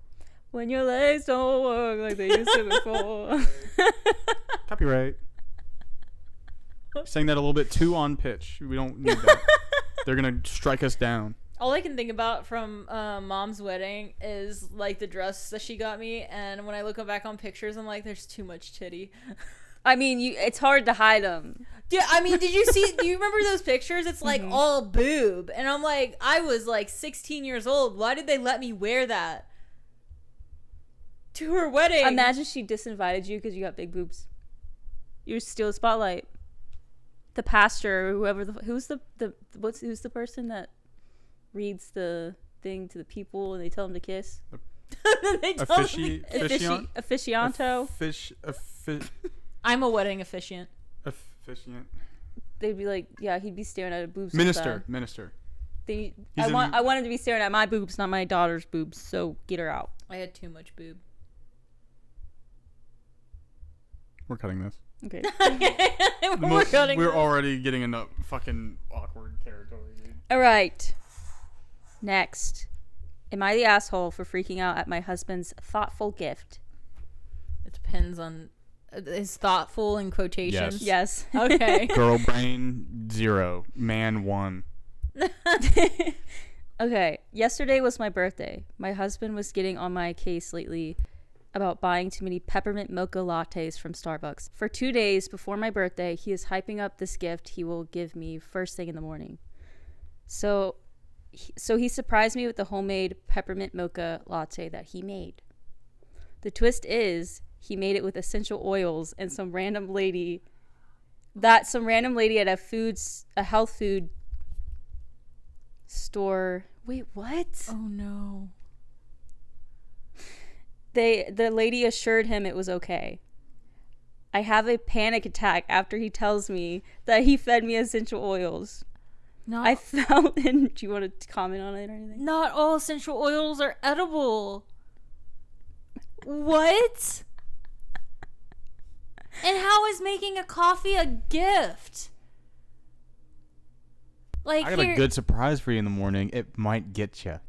When your legs don't work like they used to before. Copyright. Saying that a little bit too on pitch. We don't need that. They're gonna strike us down. All I can think about from mom's wedding is like the dress that she got me, and when I look back on pictures, I'm like, there's too much titty. I mean, it's hard to hide them. Yeah, I mean, did you see? Do you remember those pictures? It's like all boob, and I'm like, I was like 16 years old. Why did they let me wear that to her wedding? Imagine she disinvited you because you got big boobs. You're still a spotlight. The pastor or whoever who's the person that reads the thing to the people and they tell them to kiss? They told me- Officianto. I'm a wedding officiant. Officiant. They'd be like, yeah, he'd be staring at a boobs. Minister. I want him to be staring at my boobs, not my daughter's boobs. So get her out. I had too much boob. We're cutting this. Okay. We're already getting into fucking awkward territory, dude. All right. Next. Am I the asshole for freaking out at my husband's thoughtful gift? It depends on. Is thoughtful in quotations? Yes. Okay. Girl brain 0, man 1. Okay. Yesterday was my birthday. My husband was getting on my case lately about buying too many peppermint mocha lattes from Starbucks. For 2 days before my birthday, he is hyping up this gift he will give me first thing in the morning. So he surprised me with the homemade peppermint mocha latte that he made. The twist is he made it with essential oils and some random lady at a health food store. Wait, what? Oh no. The lady assured him it was okay. I have a panic attack after he tells me that he fed me essential oils. I felt, and do you want to comment on it or anything? Not all essential oils are edible. What? And how is making a coffee a gift? Like, I got a good surprise for you in the morning. It might get you.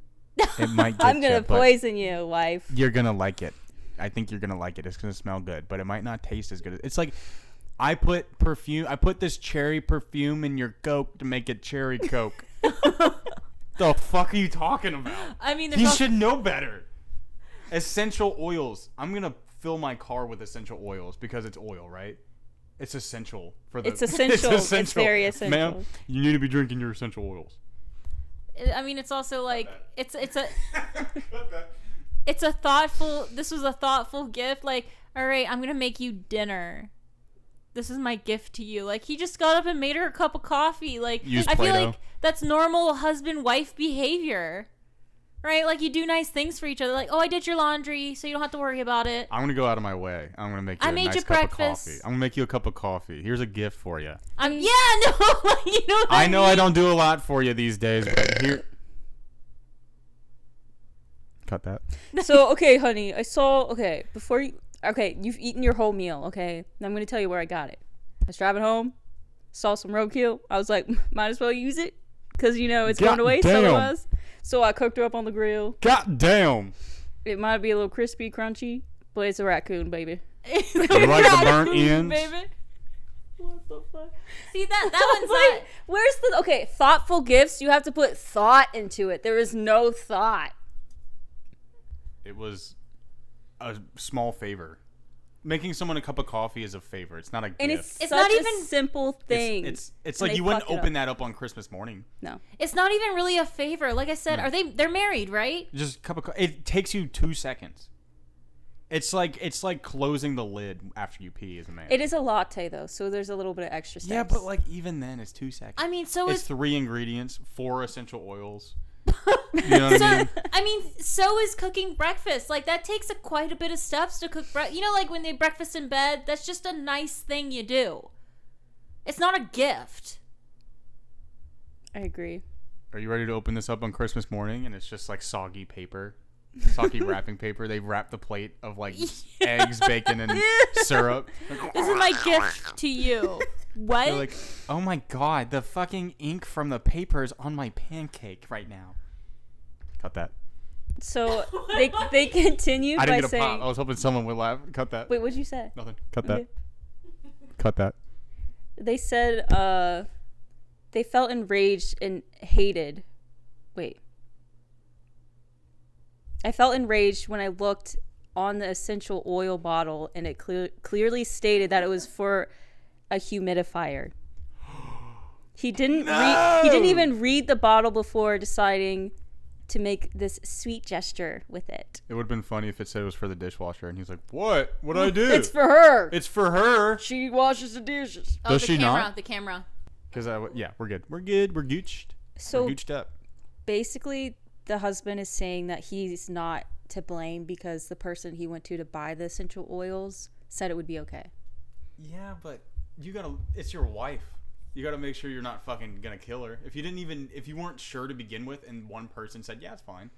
It might get I'm going to but poison you, wife. You're going to like it. I think you're going to like it. It's going to smell good, but it might not taste as good. It's like I put perfume. I put this cherry perfume in your Coke to make it cherry Coke. The fuck are you talking about? I mean, He should know better. Essential oils. I'm gonna fill my car with essential oils because it's oil, right? It's essential for the. It's essential. It's very essential. Ma'am, you need to be drinking your essential oils. I mean, it's also like it's a it's a thoughtful. This was a thoughtful gift. Like, all right, I'm gonna make you dinner. This is my gift to you. Like, he just got up and made her a cup of coffee. Like, Use I feel Play-Doh. like that's normal husband-wife behavior, right? Like, you do nice things for each other. Like, oh, I did your laundry, so you don't have to worry about it. I'm gonna go out of my way. I'm gonna make you I a made nice you cup breakfast. of coffee. I'm gonna make you a cup of coffee. Here's a gift for you. Yeah, no, you know what I know mean? I don't do a lot for you these days, but here. Cut that. So, okay, honey, I saw. Okay, before you. Okay, you've eaten your whole meal. Okay, now I'm gonna tell you where I got it. I was driving home, saw some roadkill. I was like, might as well use it because it's going to waste damn. otherwise. So I cooked her up on the grill. God damn. It might be a little crispy, crunchy, but it's a raccoon, baby. You like the burnt ends? Baby. What the fuck? See, that one's not. Where's the thoughtful gifts? You have to put thought into it. There is no thought. It was a small favor. Making someone a cup of coffee is a favor. It's not a gift. And it's It's such not a even- simple thing. It's And like they you wouldn't fucked it open up. that up on Christmas morning. No. It's not even really a favor. Like I said, No. they're married, right? Just a cup of coffee. It takes you 2 seconds. It's like closing the lid after you pee as a man. It is a latte, though, so there's a little bit of extra steps. Yeah, but like even then, it's 2 seconds. I mean, so it's is 3 ingredients, 4 essential oils. You know what I mean? I mean, so is cooking breakfast. Like, that takes quite a bit of steps to cook breakfast. Like when they breakfast in bed, that's just a nice thing you do. It's not a gift. I agree. Are you ready to open this up on Christmas morning? And it's just like soggy paper, soggy wrapping paper. They wrap the plate of like eggs, bacon, and syrup. This is my gift to you. What? You're like, oh my god, the fucking ink from the paper is on my pancake right now. Cut that. So they continued I by didn't get a saying, pop. I was hoping someone would laugh. Cut that. wait, what'd you say? Nothing. Cut that. Okay. Cut that. They said they felt enraged and hated. Wait. I felt enraged when I looked on the essential oil bottle and it clearly stated that it was for a humidifier. He didn't even read the bottle before deciding to make this sweet gesture with it. It would have been funny if it said it was for the dishwasher, and he's like, "What? What'd I do? It's for her. It's for her." She washes the dishes. Oh, Does the she camera, not? The camera. Because yeah, we're good. We're good. We're gooched. So We're gooched up. basically, the husband is saying that he's not to blame because the person he went to buy the essential oils said it would be okay. Yeah, but you gotta. It's your wife. You gotta make sure you're not fucking gonna kill her. If you weren't sure to begin with, and one person said, "Yeah, it's fine,"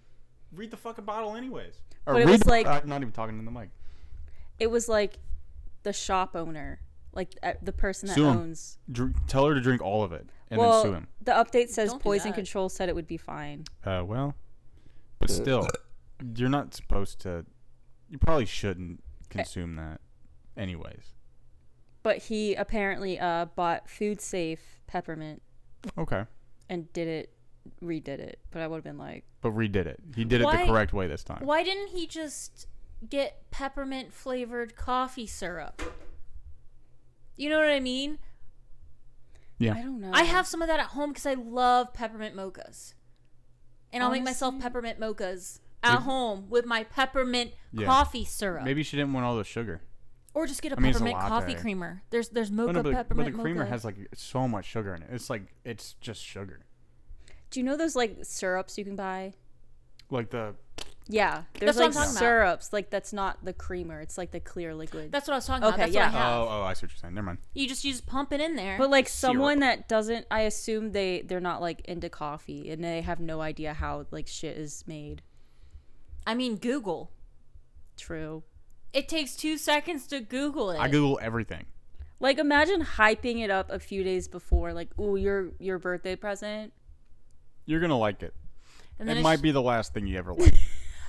read the fucking bottle anyways. Or But it read was the- like- I'm not even talking in the mic. It was like the shop owner, like the person that Sue him. owns. Tell her to drink all of it, and well, then sue him. the update says Don't do poison that. control said it would be fine. Well, but still, you're not supposed to. You probably shouldn't consume that, anyways. But he apparently bought food safe peppermint Okay. and redid it. But I would have been like, But redid it. He did it Why- the correct way this time. Why didn't he just get peppermint flavored coffee syrup? You know what I mean? Yeah. I don't know. I have some of that at home because I love peppermint mochas. And I'll make myself Honestly? peppermint mochas at home with my peppermint Yeah. coffee syrup. Maybe she didn't want all the sugar. Or just get a I mean, it's a peppermint coffee latte. creamer. There's But mocha no, but peppermint the creamer mocha. has like so much sugar in it. It's just sugar. Do you know those like syrups you can buy? Like the Yeah, there's what I'm like talking about. syrups. Like that's not the creamer. It's like the clear liquid. That's what I was talking about. Okay, That's yeah. what I have. I see what you're saying. Never mind. You just pump it in there. But like Syrup. someone that doesn't, I assume they're not like into coffee and they have no idea how like shit is made. I mean, Google. True. It takes 2 seconds to Google it. I Google everything. Like imagine hyping it up a few days before, like, ooh, your birthday present. You're gonna like it. and then It it's might be the last thing you ever like.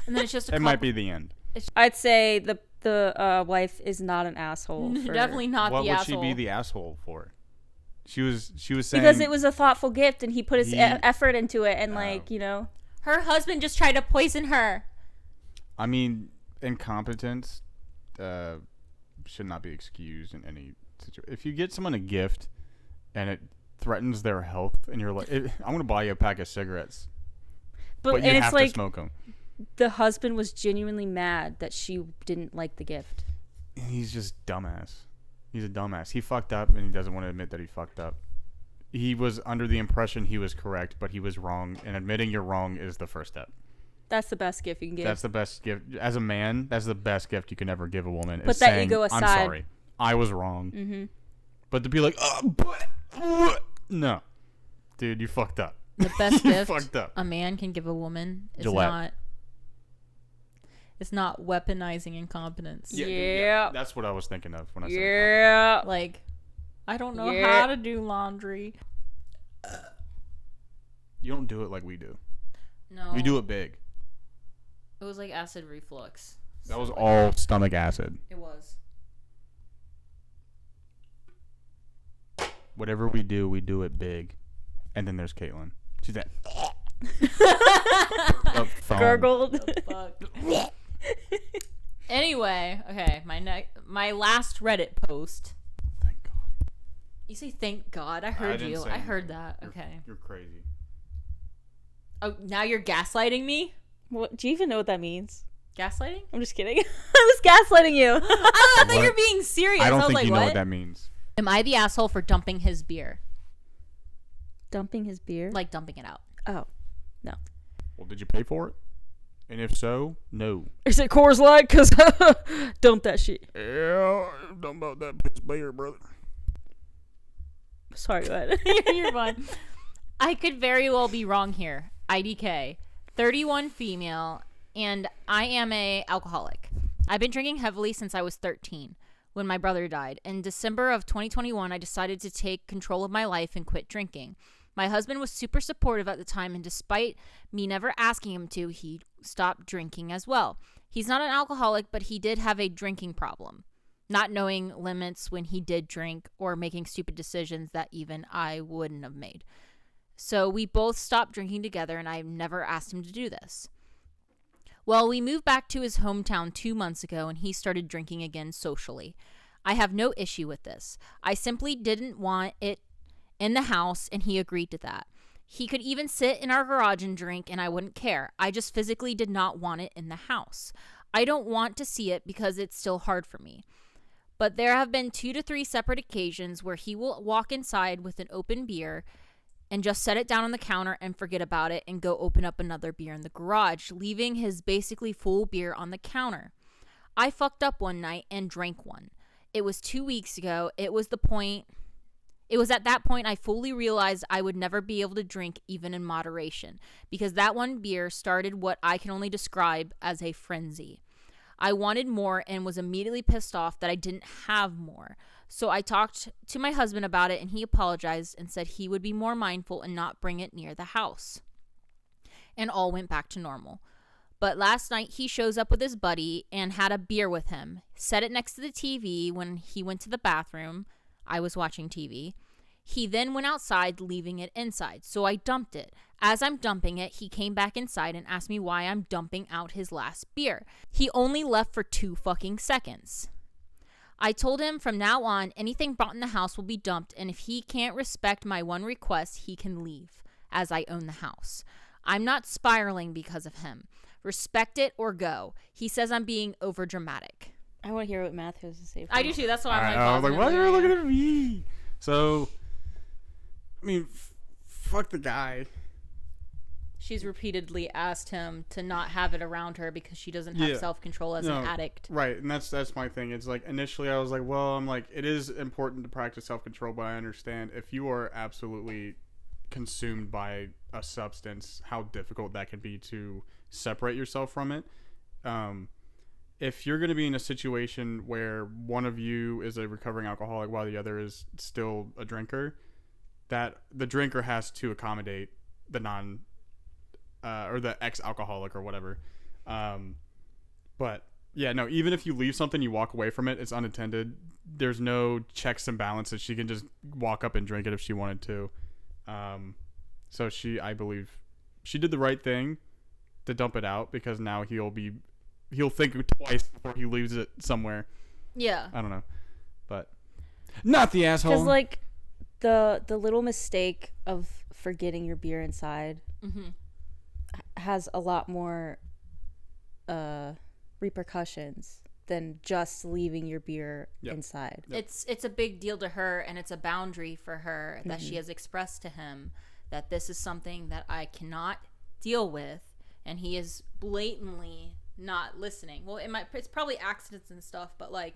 And then it's just a It couple, might be the end. I'd say the wife is not an asshole. For, Definitely not What the would asshole. she be the asshole for? She was saying because it was a thoughtful gift and he put his He- effort into it and Oh. Her husband just tried to poison her. I mean, incompetence should not be excused in any situation. If you get someone a gift and it threatens their health, and you're like, I'm gonna buy you a pack of cigarettes, but you and it's have like to smoke them. the husband was genuinely mad that she didn't like the gift. He's just dumbass. He's a dumbass. He fucked up, and he doesn't want to admit that he fucked up. He was under the impression he was correct, but he was wrong, and admitting you're wrong is the first step. That's the best gift you can give. That's the best gift. As a man, that's the best gift you can ever give a woman. Put is that saying, ego I'm aside. sorry. I was wrong. Mm-hmm. But to be like, no. Dude, you fucked up. The best You gift fucked up. a man can give a woman is Gillette. it's not weaponizing incompetence. Yeah. That's what I was thinking of when I said Yeah. Like, I don't know Yeah. how to do laundry. you don't do it like we do. No. You do it big. It was like acid reflux. That was all stomach acid. It was. Whatever we do it big. And then there's Caitlin. She's that. Gurgled. Fuck. Anyway, okay, my last Reddit post. Thank God. You say thank God. I heard didn't you. say I heard anything. that. Okay. You're crazy. Oh, now you're gaslighting me? What, do you even know what that means? Gaslighting? I'm just kidding. I was gaslighting you. I thought What? you were being serious. I don't was think like, you know what? what that means. Am I the asshole for dumping his beer? Dumping his beer? Like dumping it out. Oh. No. Well, did you pay for it? And if so, no. Is it Coors Light? Because dump that shit. Yeah, don't about that piss beer, brother. Sorry, go ahead. You're fine. I could very well be wrong here. IDK, 31 female, and I am a alcoholic. I've been drinking heavily since I was 13 when my brother died. In December of 2021, I decided to take control of my life and quit drinking. My husband was super supportive at the time, and despite me never asking him to, he stopped drinking as well. He's not an alcoholic, but he did have a drinking problem, not knowing limits when he did drink or making stupid decisions that even I wouldn't have made. So we both stopped drinking together, and I never asked him to do this. Well, we moved back to his hometown 2 months ago, and he started drinking again socially. I have no issue with this. I simply didn't want it in the house, and he agreed to that. He could even sit in our garage and drink, and I wouldn't care. I just physically did not want it in the house. I don't want to see it because it's still hard for me. But there have been 2 to 3 separate occasions where he will walk inside with an open beer and just set it down on the counter and forget about it and go open up another beer in the garage, leaving his basically full beer on the counter. I fucked up one night and drank one. It was 2 weeks ago. It was at that point I fully realized I would never be able to drink even in moderation, because that one beer started what I can only describe as a frenzy. I wanted more and was immediately pissed off that I didn't have more. So I talked to my husband about it, and he apologized and said he would be more mindful and not bring it near the house. And all went back to normal. But last night he shows up with his buddy and had a beer with him, set it next to the TV when he went to the bathroom. I was watching TV. He then went outside, leaving it inside. So I dumped it. As I'm dumping it, he came back inside and asked me why I'm dumping out his last beer. He only left for 2 fucking seconds. I told him from now on, anything brought in the house will be dumped, and if he can't respect my one request, he can leave, as I own the house. I'm not spiraling because of him. Respect it or go. He says I'm being overdramatic. I want to hear what Matthew has to say. I do too. That's why I'm like, I was like, pausing why it. are you looking at me? So, I mean, fuck the guy. She's repeatedly asked him to not have it around her because she doesn't have Yeah. self-control as an addict. Right, and that's my thing. It's like initially I was like, well, I'm like, it is important to practice self-control, but I understand if you are absolutely consumed by a substance, how difficult that can be to separate yourself from it. If you're going to be in a situation where one of you is a recovering alcoholic while the other is still a drinker, that the drinker has to accommodate the or the ex-alcoholic or whatever. But Yeah, no, even if you leave something, you walk away from it, it's unattended. There's no checks and balances. She can just walk up and drink it if she wanted to. So I believe she did the right thing to dump it out, because now he'll think twice before he leaves it somewhere. Yeah. I don't know. But not the asshole. Because like the little mistake of forgetting your beer inside has a lot more repercussions than just leaving your beer inside. Yep. It's a big deal to her, and it's a boundary for her that she has expressed to him, that this is something that I cannot deal with, and he is blatantly not listening. Well, it's probably accidents and stuff, but like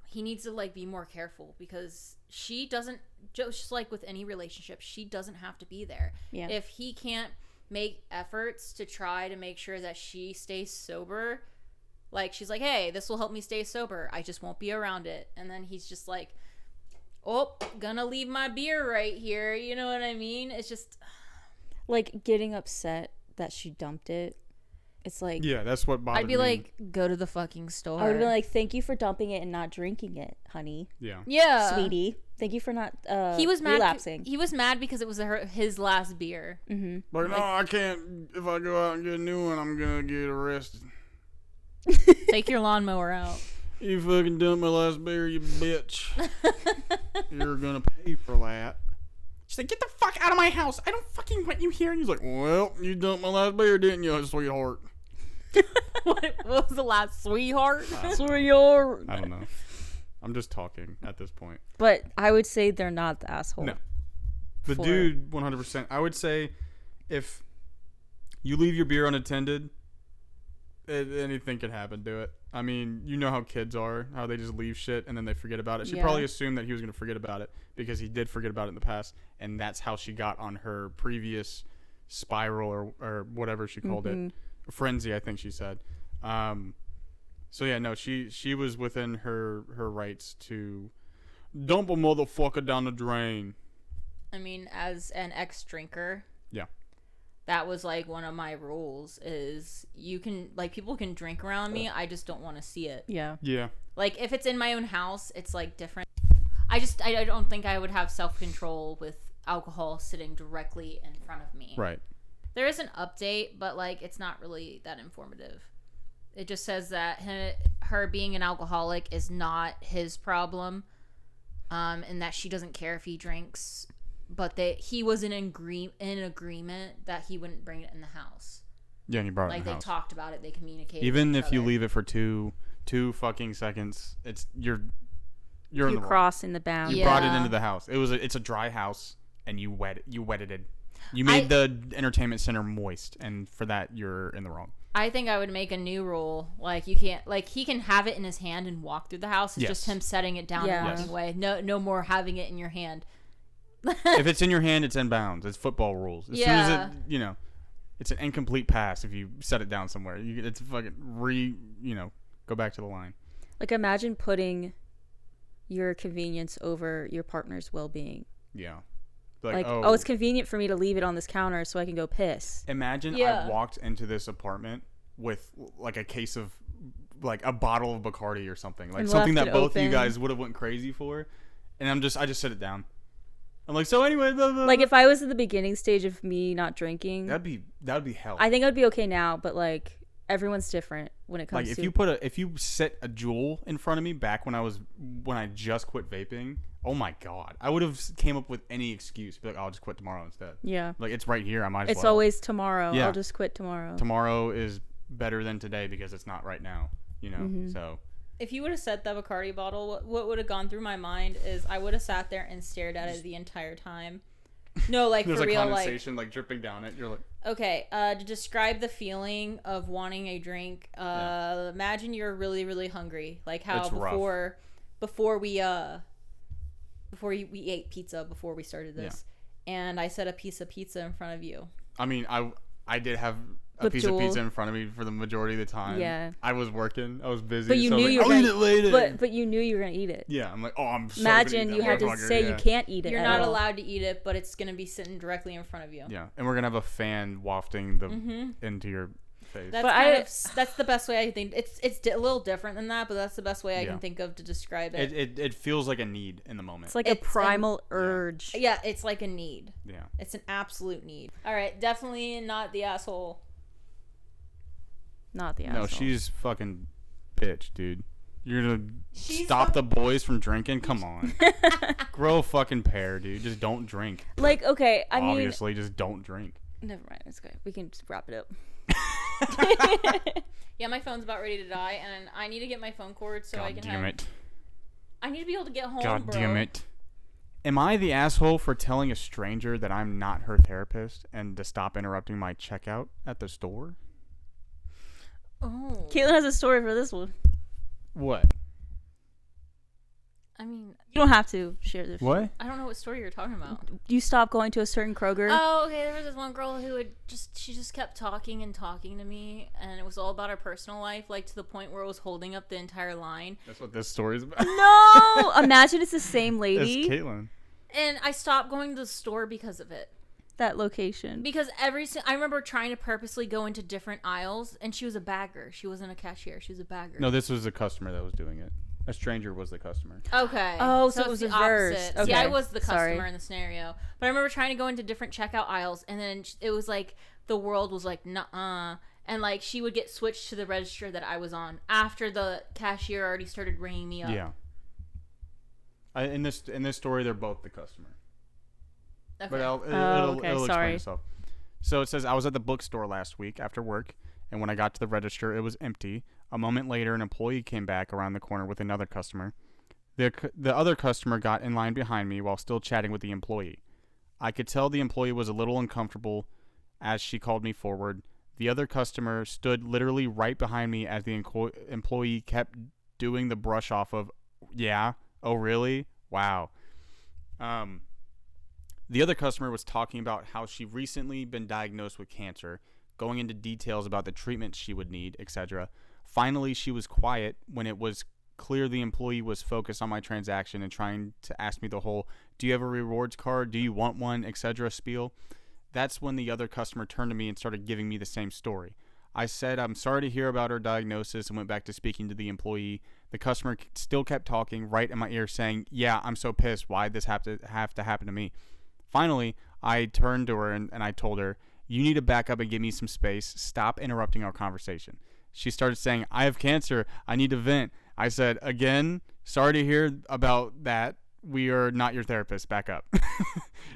he needs to like be more careful, because she doesn't, just like with any relationship, she doesn't have to be there. Yeah. If he can't make efforts to try to make sure that she stays sober, like she's like, hey, this will help me stay sober, I just won't be around it, and then he's just like, oh, gonna leave my beer right here, you know what I mean? It's just Like getting upset that she dumped it. It's like, yeah, that's what bothered I'd be me. like, go to the fucking store. I would be like, thank you for dumping it and not drinking it, honey. yeah, Sweetie. Thank you for not he was mad. relapsing. He was mad because it was his last beer. Like, no, I can't. If I go out and get a new one, I'm gonna get arrested. Take your lawnmower out. You fucking dumped my last beer, you bitch. You're gonna pay for that. She's like, get the fuck out of my house. I don't fucking want you here. And he's like, well, you dumped my last beer, didn't you, sweetheart? what was the last, sweetheart? Sweetheart. I don't know. I'm just talking at this point. But I would say they're not the asshole. No. The For- dude, 100%. I would say if you leave your beer unattended, anything could happen to it. I mean, you know how kids are, how they just leave shit and then they forget about it. She Yeah. probably assumed that he was going to forget about it because he did forget about it in the past, and that's how she got on her previous spiral or whatever she called it. Frenzy, I think she said. So yeah, no, she was within her rights to dump a motherfucker down the drain. I mean, as an ex-drinker, Yeah. that was like one of my rules, is you can, like, people can drink around me, I just don't want to see it. Yeah. Yeah. Like, if it's in my own house, it's like different. I don't think I would have self-control with alcohol sitting directly in front of me. Right. There is an update, but like it's not really that informative. It just says that her being an alcoholic is not his problem, and that she doesn't care if he drinks, but he was in agreement that he wouldn't bring it in the house. Yeah, and you brought it Like in the they house. talked about it, they communicated. Even with if each you other. leave it for two fucking seconds, you're in You're the wrong. crossing the bound. You Yeah. brought it into the house. It's a dry house, and you wetted it. You made the entertainment center moist, and for that you're in the wrong. I think I would make a new rule. Like, you can't, like, he can have it in his hand and walk through the house. It's just Yes. him setting it down Yeah. and walking away. No more having it in your hand. If it's in your hand, it's in bounds. It's football rules. As soon as Yeah. it, it's an incomplete pass if you set it down somewhere. It's fucking go back to the line. Like, imagine putting your convenience over your partner's well-being. Yeah. Like, oh, it's convenient for me to leave it on this counter so I can go piss. Imagine Yeah. I walked into this apartment with like a case of like a bottle of Bacardi or something, like And something left that it both of you open. guys would have went crazy for, and I just set it down. I'm like, so anyway, blah, blah, Like, blah. if I was at the beginning stage of me not drinking, that would be hell. I think I'd be okay now, but like, everyone's different when it comes Like to if you set a Juul in front of me back when I just quit vaping, oh my god, I would have came up with any excuse. Be like, I'll just quit tomorrow instead. Yeah. Like, it's right here. I might as It's well. always tomorrow. Yeah. I'll just quit tomorrow. Tomorrow is better than today because it's not right now. So If you would have set the Bacardi bottle, what would have gone through my mind is I would have sat there and stared at it the entire time. No, like, there's for like real, like, condensation like dripping down it. You're like, okay, to describe the feeling of wanting a drink, imagine you're really, really hungry. Like how It's rough. before we ate pizza before we started this, and I set a piece of pizza in front of you. I mean, I did have a With piece Juul. of pizza in front of me for the majority of the time. Yeah. I was working. I was busy. But you so knew I was you like, were I'll eat gonna- it later. But you knew you were gonna eat it. Yeah, I'm like, oh, I'm so Imagine gonna eat you that had to motherfucker, say yeah. you can't eat it. You're at not all. allowed to eat it, but it's gonna be sitting directly in front of you. Yeah, and we're gonna have a fan wafting the into your face. That's But that's the best way I think. It's a little different than that, but that's the best way I Yeah. can think of to describe it. It feels like a need in the moment. It's like It's a primal urge. Yeah, it's like a need. Yeah. It's an absolute need. All right, definitely not the asshole. Not the asshole. No, she's fucking bitch, dude. You're gonna She's stop the boys from drinking? Come on. Grow a fucking pair, dude. Just don't drink. like, okay, I mean, Obviously, just don't drink. never mind. It's okay. We can just wrap it up. Yeah, my phone's about ready to die, and I need to get my phone cord so I God can damn have. it. I need to be able to get home, God bro. damn it. Am I the asshole for telling a stranger that I'm not her therapist and to stop interrupting my checkout at the store? Oh, Caitlin has a story for this one. What? I mean, You don't have to share this. What? I don't know what story you're talking about. You stopped going to a certain Kroger. Oh, okay. There was this one girl who she just kept talking and talking to me, and it was all about her personal life, like to the point where it was holding up the entire line. That's what this story's about. No! Imagine it's the same lady. It's Caitlin. And I stopped going to the store because of it. That location. Because I remember trying to purposely go into different aisles, and she was a bagger. She wasn't a cashier. She was a bagger. No, this was a customer that was doing it. A stranger was the customer. Okay. Oh, so it it's was the reversed. opposite. See, I Okay. was the customer Sorry. in the scenario. But I remember trying to go into different checkout aisles, and then it was like the world was like, nuh-uh. And like she would get switched to the register that I was on after the cashier already started ringing me up. Yeah. In this story, they're both the customer. Okay. But okay, it'll explain sorry. itself. So it says, I was at the bookstore last week after work, and when I got to the register, it was empty. A moment later, an employee came back around the corner with another customer. The other customer got in line behind me while still chatting with the employee. I could tell the employee was a little uncomfortable as she called me forward. The other customer stood literally right behind me as the employee kept doing the brush off of, yeah, oh really? Wow. The other customer was talking about how she recently been diagnosed with cancer, going into details about the treatment she would need, etc. Finally, she was quiet when it was clear the employee was focused on my transaction and trying to ask me the whole, do you have a rewards card? Do you want one? Etc. spiel. That's when the other customer turned to me and started giving me the same story. I said, I'm sorry to hear about her diagnosis, and went back to speaking to the employee. The customer still kept talking right in my ear saying, yeah, I'm so pissed. Why'd this have to happen to me? Finally, I turned to her and I told her, you need to back up and give me some space. Stop interrupting our conversation. She started saying, I have cancer. I need to vent. I said, again, sorry to hear about that. We are not your therapist. Back up.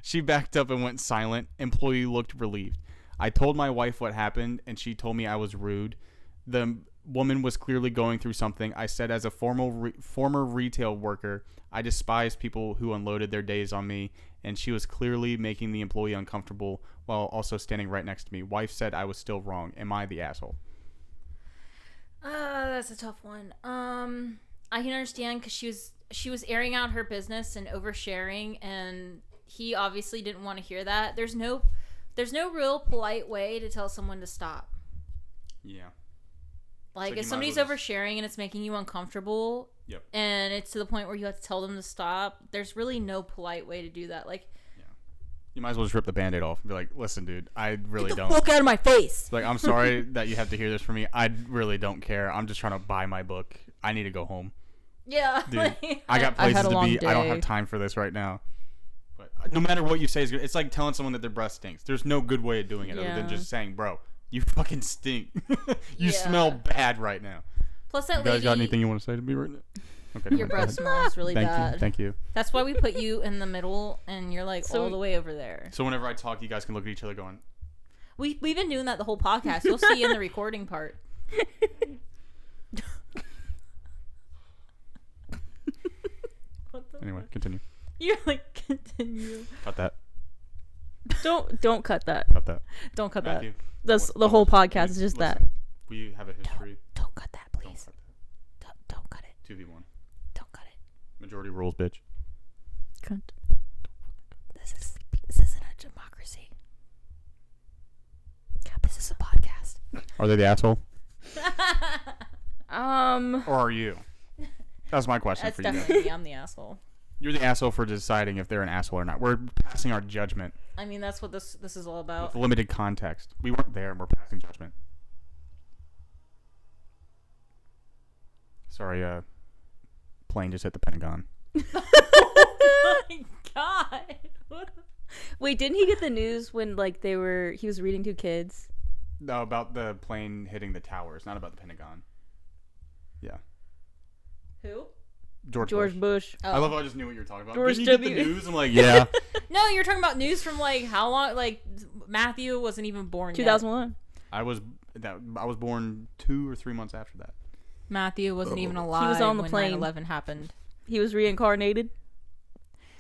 She backed up and went silent. Employee looked relieved. I told my wife what happened, and she told me I was rude. The woman was clearly going through something. I said, as a former retail worker, I despise people who unloaded their days on me, and she was clearly making the employee uncomfortable while also standing right next to me. Wife said I was still wrong. Am I the asshole? That's a tough one. I can understand because she was airing out her business and oversharing, and he obviously didn't want to hear that. There's no real polite way to tell someone to stop. Yeah. Like, Like, if you might somebody's as well just- oversharing and it's making you uncomfortable, Yep. and it's to the point where you have to tell them to stop, there's really no polite way to do that. Like, You might as well just rip the Band-Aid off and be like, listen, dude, I really don't. fuck out of my face. Like, I'm sorry that you have to hear this from me. I really don't care. I'm just trying to buy my book. I need to go home. Yeah. Dude, like- I got I've places had a to long be. I don't day. have time for this right now. But no matter what you say is good. It's like telling someone that their breath stinks. There's no good way of doing it other than Yeah. just saying, bro, you fucking stink. You Yeah. smell bad right now. Plus, that You guys lady, got anything you want to say to me right now? Okay. your breath smells really Thank bad. you. Thank you. That's why we put you in the middle, and you're like So- all the way over there. So whenever I talk, you guys can look at each other going, We've been doing that the whole podcast. You'll see in the recording part. anyway, continue. You're like, continue. Cut that. Don't cut that. Cut that. Don't cut Matthew. that. That's what- the whole what- podcast is just listen, that. We have a history. Don't cut that, Don't please. cut that. Don't cut it. 2v1. Don't cut it. Majority rules, bitch. Cunt. This isn't a democracy. This is a podcast. Are they the asshole? Um, Or are you? That's my question That's for you guys. definitely me. I'm the asshole. You're the asshole for deciding if they're an asshole or not. We're passing our judgment I mean, that's what this is all about. with limited context. We weren't there and we're passing judgment. Sorry, plane just hit the Pentagon. Oh my god. Wait, didn't he get the news when like he was reading to kids? No, about the plane hitting the towers, not about the Pentagon. Yeah. Who? George Bush. Oh. I love how I just knew what you were talking about. George Didn't you get the W. news? I'm like, yeah. No, you're talking about news from like how long? Like Matthew wasn't even born yet. 2001. I was born 2 or 3 months after that. Matthew wasn't even alive. He was on the when plane. 9/11 happened. He was reincarnated.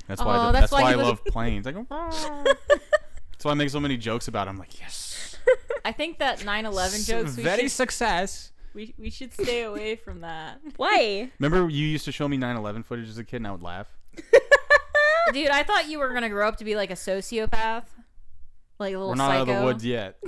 That's why. Oh, That's why why I he was- love planes. I go. That's why I make so many jokes about it. I'm like, yes. I think that 9/11 jokes. Very success. We should stay away from that. Why? Remember, you used to show me 9/11 footage as a kid, and I would laugh. Dude, I thought you were gonna grow up to be like a sociopath, like a little We're not psycho. out of the woods yet.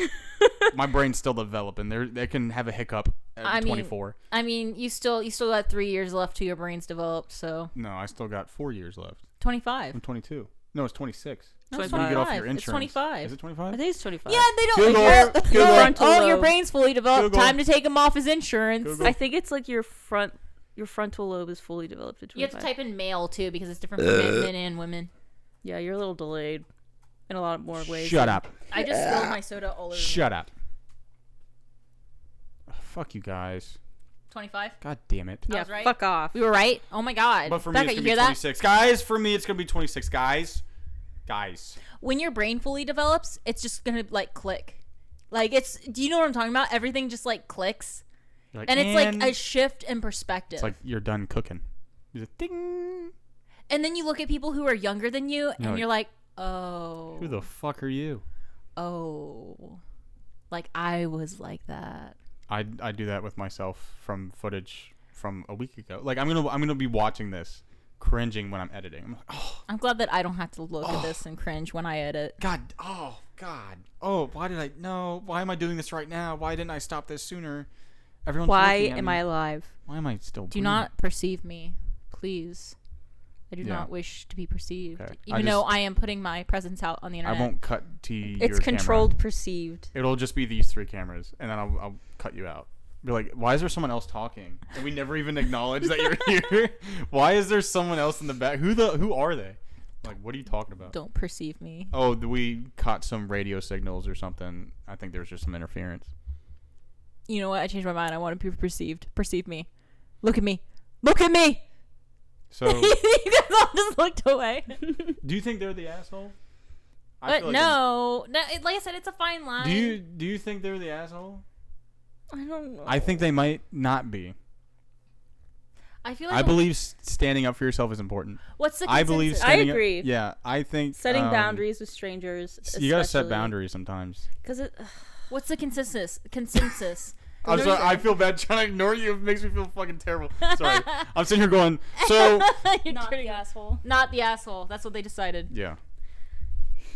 My brain's still developing. They can have a hiccup at 24. I mean, you still got 3 years left till your brain's developed. So No, I still got 4 years left. 25. I'm 22. No, it's 26. No, it's When you get off 25. your insurance. It's 25. Is it I 25? think it's 25. Yeah, they don't. Google. Like, Google. Frontal oh, your lobe. brain's fully developed. Google. Time to take him off his insurance. Google. I think it's like your frontal lobe is fully developed at 25. You have to type in male too because it's different for men and women. Yeah, you're a little delayed in a lot more ways. Shut up. I just spilled my soda all over. Shut up. Oh, fuck you guys. 25. God damn it. I Yeah, was right. fuck off. We were right. Oh my god. But for me, Becca, it's you going to hear be that? 26. Guys, for me, it's going to be 26. Guys. When your brain fully develops, it's just gonna like click. Like do you know what I'm talking about? Everything just like clicks. You're like, And it's like a shift in perspective. It's like you're done cooking. There's a ding. And then you look at people who are younger than you and like, you're like, oh. Who the fuck are you? Oh. Like I was like that. I do that with myself from footage from a week ago. Like I'm gonna be watching this, cringing when I'm editing. I'm like, oh I'm glad that I don't have to look at this and cringe when I edit. God, oh why did I no? Why am I doing this right now? Why didn't I stop this sooner? Everyone's Why looking at am me. I alive? Why am I still? Do breathing? not perceive me, please. I do Yeah. not wish to be perceived, Okay. even though I am putting my presence out on the internet. I won't cut to your It's camera. controlled perceived. It'll just be these 3 cameras, and then I'll cut you out. Be like, why is there someone else talking? And we never even acknowledge that you're here. Why is there someone else in the back? Who are they? Like, what are you talking about? Don't perceive me. Oh, we caught some radio signals or something. I think there's just some interference. You know what? I changed my mind. I want to be perceived. Perceive me. Look at me. Look at me. So, You guys all just looked away. do you think they're the asshole? But feel like no, like I said, it's a fine line. Do you think they're the asshole? I don't know. I think they might not be. I feel like I believe standing up for yourself is important. What's the I believe consensus? standing agree. Up, yeah, I think Setting um, boundaries with strangers. You gotta set boundaries sometimes. Because it. What's the consensus? I'm sorry. I feel bad trying to ignore you. It makes me feel fucking terrible. Sorry. I'm sitting here going. So You're Not turning- the asshole. Not the asshole. That's what they decided. yeah.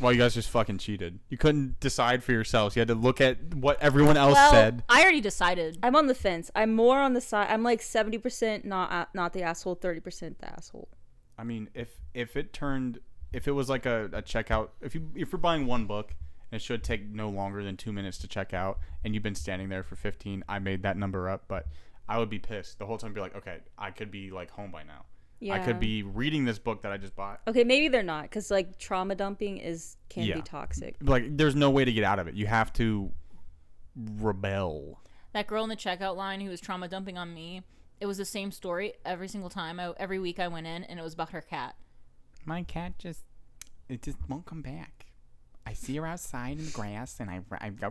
Well, you guys just fucking cheated. You couldn't decide for yourselves. You had to look at what everyone else said. I already decided. I'm on the fence. I'm more on the side. I'm like 70% not the asshole, 30% the asshole. I mean, if it was like a checkout, if you're buying one book and it should take no longer than 2 minutes to check out, and you've been standing there for 15, I made that number up, but I would be pissed the whole time. Be like, okay, I could be like home by now. Yeah. I could be reading this book that I just bought. Okay, maybe they're not, because like trauma dumping can Yeah. be toxic. Like, there's no way to get out of it. You have to rebel. That girl in the checkout line who was trauma dumping on me. It was the same story every single time. Every week I went in, and it was about her cat. My cat just won't come back. I see her outside in the grass, and I go,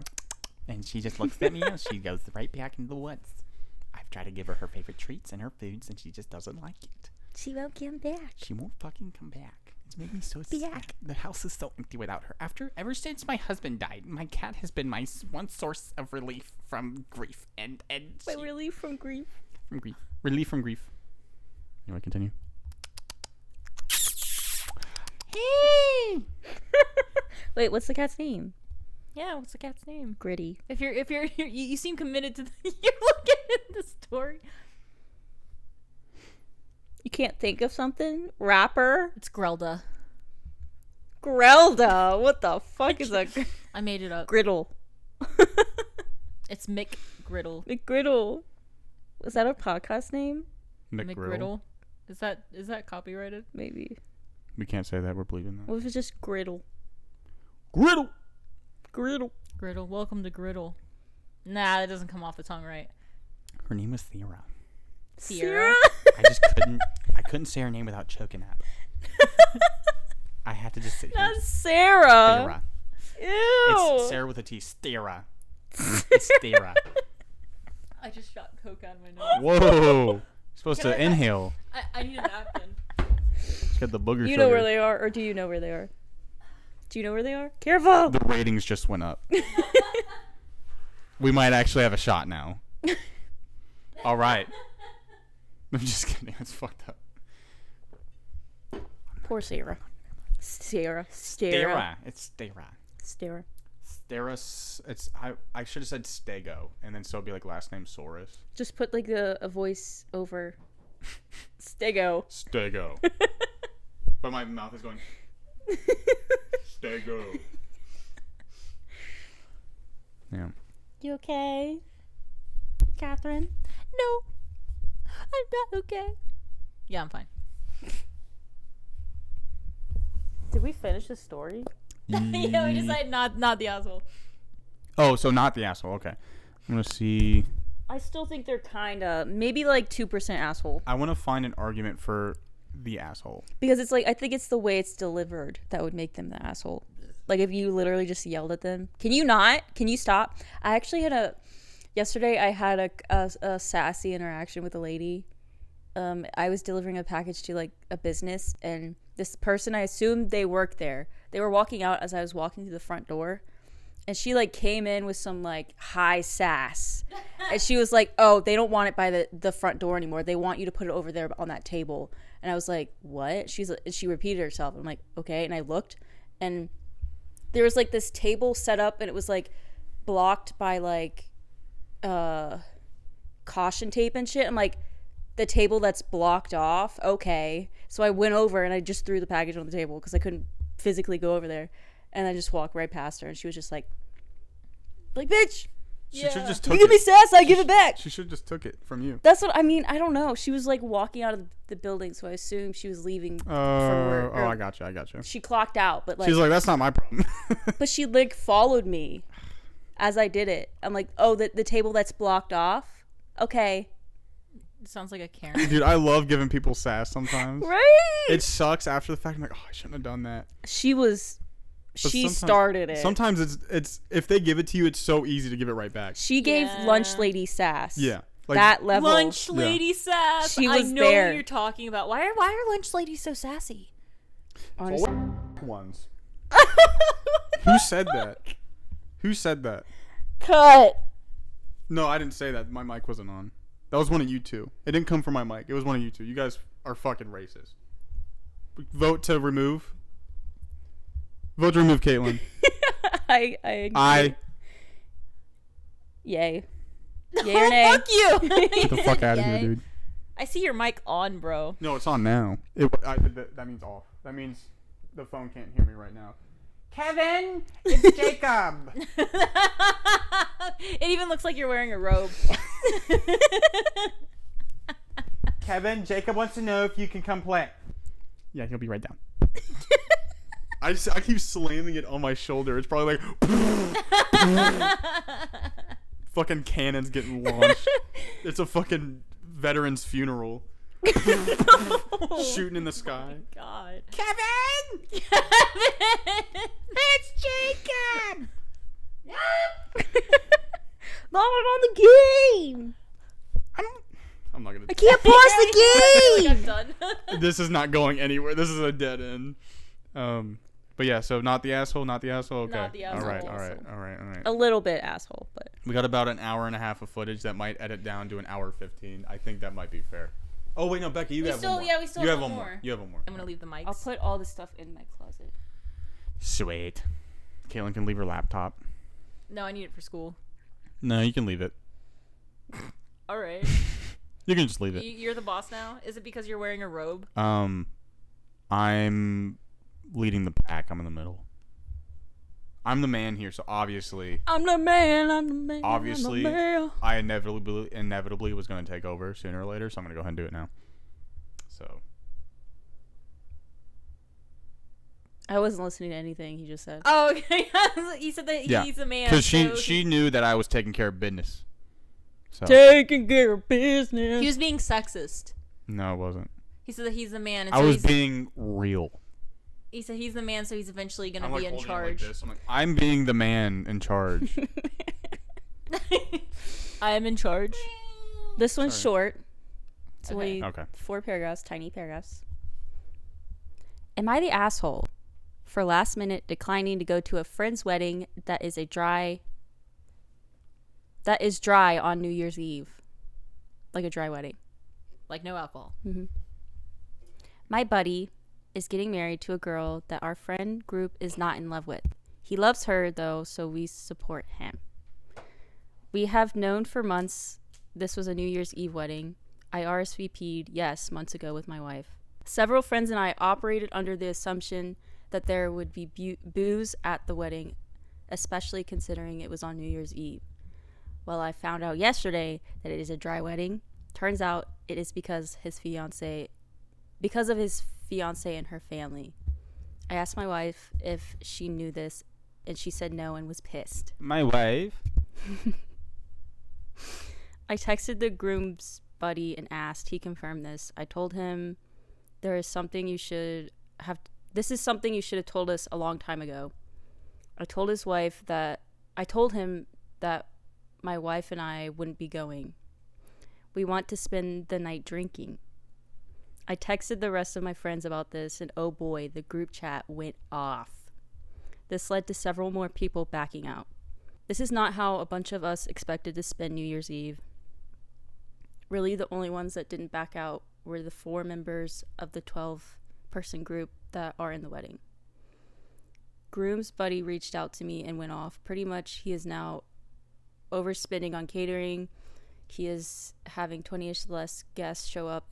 and she just looks at me, and she goes right back into the woods. I've tried to give her favorite treats and her foods, and she just doesn't like it. She won't come back. She won't fucking come back. It's made me so sad. The house is so empty without her. Ever since my husband died, my cat has been my one source of relief from grief and Wait, relief from grief. from grief. Relief from grief. You want to continue? Wait, what's the cat's name? Yeah, what's the cat's name? Gritty. If you're you seem committed to you're looking at the story. You can't think of something? Rapper? It's Grelda. Grelda. What the fuck is a I made it up. griddle? It's Mick Griddle. McGriddle. Was that a podcast name? McGriddle. McGriddle. Is that copyrighted? Maybe. We can't say that. We're bleeding that. What if it's just griddle? Griddle. Griddle. Welcome to Griddle. Nah, that doesn't come off the tongue right. Her name was Theora. Sierra. I just couldn't say her name without choking up. I had to just say That's Sarah. Theora. Ew. It's Sarah with a T. Theora. It's Theora. I just shot coke out of my nose. Whoa. You're supposed to inhale. I need a napkin. It's got the booger You sugar. know where they are, or do you know where they are? Do you know where they are? Careful. The ratings just went up. We might actually have a shot now. All right. I'm just kidding. It's fucked up. Poor Sarah. Sarah. Stera. It's Stera. Sarah. Steris. It's I should have said Stego, and then so it'd be like last name Saurus. Just put like a voice over Stego. Stego. But my mouth is going. Stego. Yeah. You okay, Catherine? No, I'm not okay. Yeah, I'm fine. Did we finish the story? Yeah, we decided not the asshole. Oh, so not the asshole. Okay. I'm gonna see. I still think they're kind of maybe like 2% asshole, I want to find an argument for the asshole. because it's like I think it's the way it's delivered that would make them the asshole. Like if you literally just yelled at them. Can you not? Can you stop? I actually had yesterday I had a sassy interaction with a lady. I was delivering a package to like a business, and this person, I assumed they worked there. They were walking out as I was walking through the front door, and she like came in with some like high sass, and she was like, "Oh, they don't want it by the front door anymore. They want you to put it over there on that table." And I was like, "What?" She repeated herself. I'm like, "Okay," and I looked, and there was like this table set up, and it was like blocked by like caution tape and shit. I'm like, the table that's blocked off, okay. So I went over and I just threw the package on the table because I couldn't physically go over there, and I just walked right past her, and she was just like bitch, She should just you took give me it. sass, I give it back. She should just took it from you. That's what I mean. I don't know. She was like walking out of the building, so I assumed she was leaving for work. Oh, I got you. She clocked out, but like, She's like, that's not my problem. but she like followed me as I did it. I'm like, oh, the table that's blocked off, okay. It sounds like a Karen. Dude, I love giving people sass sometimes. Right? It sucks after the fact. I'm like, oh, I shouldn't have done that. She Sometimes- started it. Sometimes it's if they give it to you, it's so easy to give it right back. She gave Yeah. lunch lady sass. Yeah. Like, that level. Lunch lady sass. She I was know there. what you're talking about. Why are lunch ladies so sassy? Honestly. ones. Who said that? Who said that? Cut. No, I didn't say that. My mic wasn't on. That was one of you two. It didn't come from my mic. It was one of you two. You guys are fucking racist. Vote to remove. Vote to remove Caitlin. I Yay. Yay or nay? Fuck you. Get the fuck out of here, Yay. dude. I see your mic on, bro. No, it's on now. That means off. That means the phone can't hear me right now. Kevin, it's Jacob. It even looks like you're wearing a robe. Kevin, Jacob wants to know if you can come play. Yeah, he'll be right down. I keep slamming it on my shoulder. It's probably like fucking cannons getting launched. It's a fucking veteran's funeral. Shooting in the sky. God. Kevin! It's Jacob. Mom, I'm on the game. I'm not gonna. I can't pause the game. I'm done. This is not going anywhere. This is a dead end. But yeah, so not the asshole, not the asshole. Okay. Not the asshole. All right. A little bit asshole, but We got about an hour and a half of footage that might edit down to an hour 15. I think that might be fair. Oh wait, no, Becky, you have one more. we still You have have one one more. more. You have one more. I'm gonna leave the mics. I'll put all the stuff in my closet. Sweet. Caitlin can leave her laptop. No, I need it for school. No, you can leave it. All right. You can just leave it. You're the boss now. Is it because you're wearing a robe? I'm leading the pack. I'm in the middle. I'm the man here, so obviously, I'm the man. I'm the man. obviously, I'm the man. I inevitably was going to take over sooner or later, so I'm going to go ahead and do it now. So, I wasn't listening to anything he just said. Oh, okay. He said that he's a man. because so she knew that I was taking care of business. So Taking care of business. he was being sexist. no, it wasn't. He said that he's the man. And I so was being real. he said he's the man, so he's eventually going to I'm be like in holding it charge. like this. I'm like, I'm being the man in charge. I am in charge. This one's Sorry. short. It's Okay. only Okay. 4 paragraphs, tiny paragraphs. Am I the asshole for last minute declining to go to a friend's wedding that is dry on New Year's Eve? Like a dry wedding. Like no alcohol. My buddy is getting married to a girl that our friend group is not in love with. He loves her though, so we support him. We have known for months this was a New Year's Eve wedding. I RSVP'd yes months ago with my wife. Several friends and I operated under the assumption that there would be booze at the wedding, especially considering it was on New Year's Eve. Well, I found out yesterday that it is a dry wedding. Turns out it is because of his fiance and her family. I asked my wife if she knew this, and she said no and was pissed. My wife. I texted the groom's buddy and asked. He confirmed this. I told him this is something you should have told us a long time ago. I told him that my wife and I wouldn't be going. We want to spend the night drinking. I texted the rest of my friends about this, and oh boy, the group chat went off. This led to several more people backing out. This is not how a bunch of us expected to spend New Year's Eve. Really, the only ones that didn't back out were the 4 members of the 12-person group that are in the wedding. Groom's buddy reached out to me and went off. Pretty much, he is now overspending on catering. He is having 20-ish less guests show up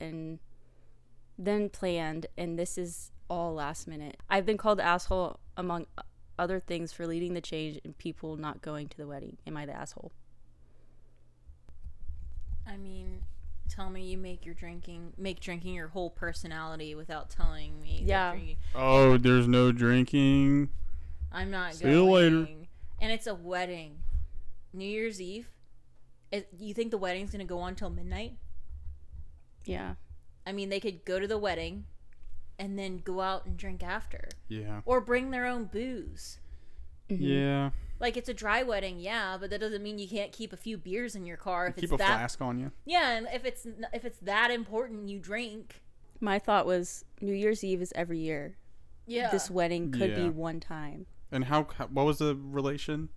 than planned, and this is all last minute. I've been called the asshole among other things for leading the change and people not going to the wedding. Am I the asshole? I mean, tell me you make drinking your whole personality without telling me. Yeah. Oh, there's no drinking. I'm not See going. you later. And it's a wedding. New Year's Eve. You think the wedding's going to go on till midnight? Yeah. I mean, they could go to the wedding and then go out and drink after. Yeah. Or bring their own booze. Yeah. Like, it's a dry wedding, yeah, but that doesn't mean you can't keep a few beers in your car if Keep it's a that. flask on you. Yeah, and if it's that important, you drink. My thought was New Year's Eve is every year. Yeah. This wedding could be Yeah. one time. And what was the relation?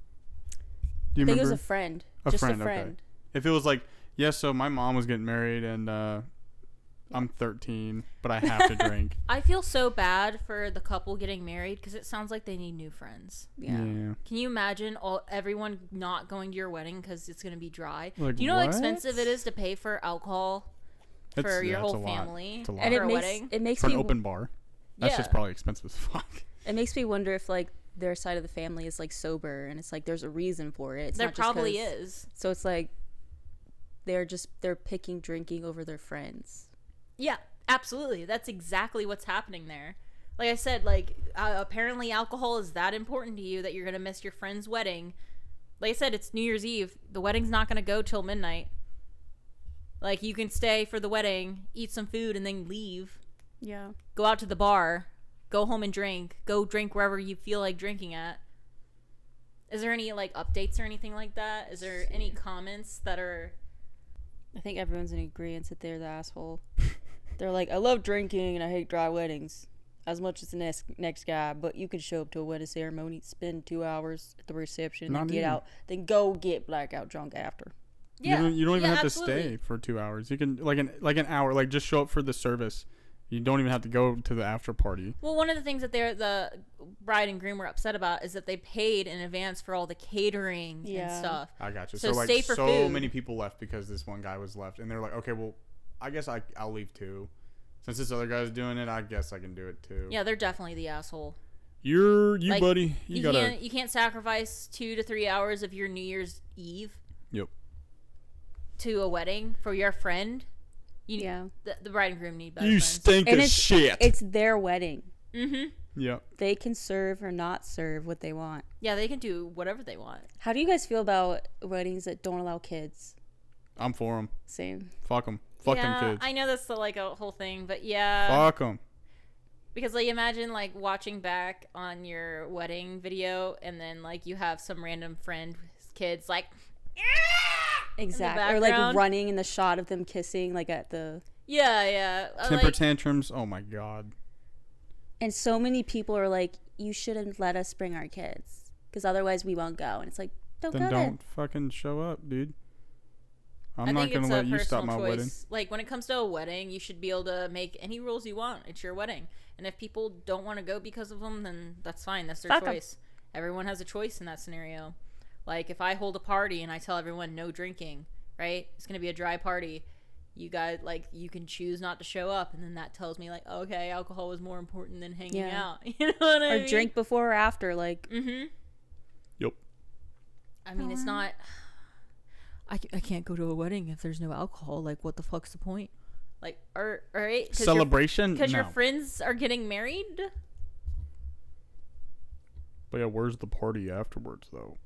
Do you I think it was remember? a friend. A Just friend, a okay. friend. If it was like, yes, so my mom was getting married and I'm 13, but I have to drink. I feel so bad for the couple getting married because it sounds like they need new friends. Yeah. Can you imagine everyone not going to your wedding because it's going to be dry? Like, Do you know how what? expensive it is to pay for alcohol for your It's whole a lot. family It's a lot. And for it a makes wedding? it makes For me an open bar. That's just Yeah. probably expensive as fuck. it makes me wonder if like their side of the family is like sober and it's like there's a reason for it. It's There not just probably 'cause- is. So it's like they're picking drinking over their friends. Yeah, absolutely. That's exactly what's happening there. Like I said, like apparently alcohol is that important to you that you're going to miss your friend's wedding. Like I said, it's New Year's Eve. The wedding's not going to go till midnight. Like you can stay for the wedding, eat some food, and then leave. Yeah. Go out to the bar, go home and drink. Go drink wherever you feel like drinking at. Is there any like updates or anything like that? Is there any comments that are... I think everyone's in agreement that they're the asshole. They're like, I love drinking and I hate dry weddings as much as the next guy, but you can show up to a wedding ceremony, spend 2 hours at the reception, and Not then get even. out, then go get blackout drunk after. Yeah, You don't even have absolutely. to stay for 2 hours. You can like an hour. Like just show up for the service. You don't even have to go to the after party. Well, one of the things that the bride and groom were upset about is that they paid in advance for all the catering and Yeah. stuff. I got you. So So, like stay for so food. many people left because this one guy was left, and they're like, okay, well, I guess I'll leave too. Since this other guy's doing it, I guess I can do it too. Yeah, they're definitely the asshole. You Like, buddy. You gotta. you can't sacrifice 2 to 3 hours of your New Year's Eve Yep. to a wedding for your friend. Yeah. The bride and groom need better You friends. stink And of shit. it's their wedding. Yeah. They can serve or not serve what they want. Yeah, they can do whatever they want. How do you guys feel about weddings that don't allow kids? I'm for them. Same. Fuck them. Fuck yeah, them kids. I know that's like a whole thing, but yeah. Fuck them. Because like imagine like watching back on your wedding video and then like you have some random friend with kids like Exactly. Or like background. running in the shot of them kissing like at the yeah. Temper Like, tantrums. Oh my god. and so many people are like, you shouldn't let us bring our kids because otherwise we won't go. And it's like, don't Then go don't fucking show up, dude. I'm I not think gonna it's a let you stop personal my choice. wedding. Like when it comes to a wedding, you should be able to make any rules you want. It's your wedding, and if people don't want to go because of them, then that's fine. That's their Fuck 'em. choice. Everyone has a choice in that scenario. Like if I hold a party and I tell everyone no drinking, right? It's gonna be a dry party. You guys like you can choose not to show up, and then that tells me like, okay, alcohol is more important than hanging Yeah. out. You know what I Or mean? drink before or after. Like, Yep. I mean, it's not. I can't go to a wedding if there's no alcohol. Like, what the fuck's the point? Like, all right, Celebration? because No. your friends are getting married. But yeah, where's the party afterwards, though?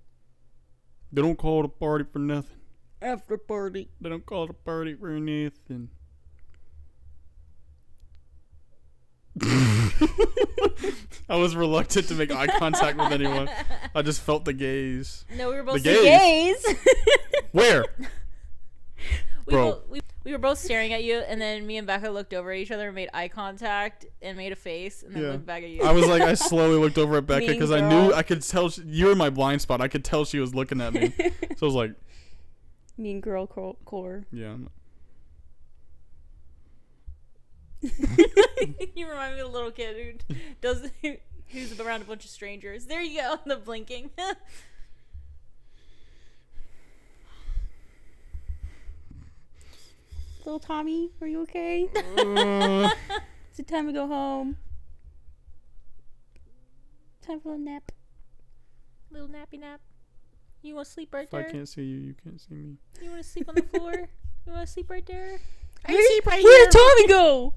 They don't call it a party for nothing. after party. They don't call it a party for nothing. I was reluctant to make eye contact with anyone. I just felt the gaze. No, we were both The gaze? Gays. Where? we, Bro. we were both staring at you, and then me and Becca looked over at each other and made eye contact and made a face, and then Yeah. looked back at you. I was like, I slowly looked over at Becca Mean because I knew girl. I could tell you were my blind spot. I could tell she was looking at me. So I was like, Mean girl core. yeah. You remind me of a little kid who's around a bunch of strangers. There you go, the blinking. Little Tommy, are you okay? Uh, Is it time to go home? Time for a nap. Little nappy nap. You want to sleep right if I there? can't see you, you can't see me. You want to sleep on the floor? You want to sleep right there? Where did Tommy go?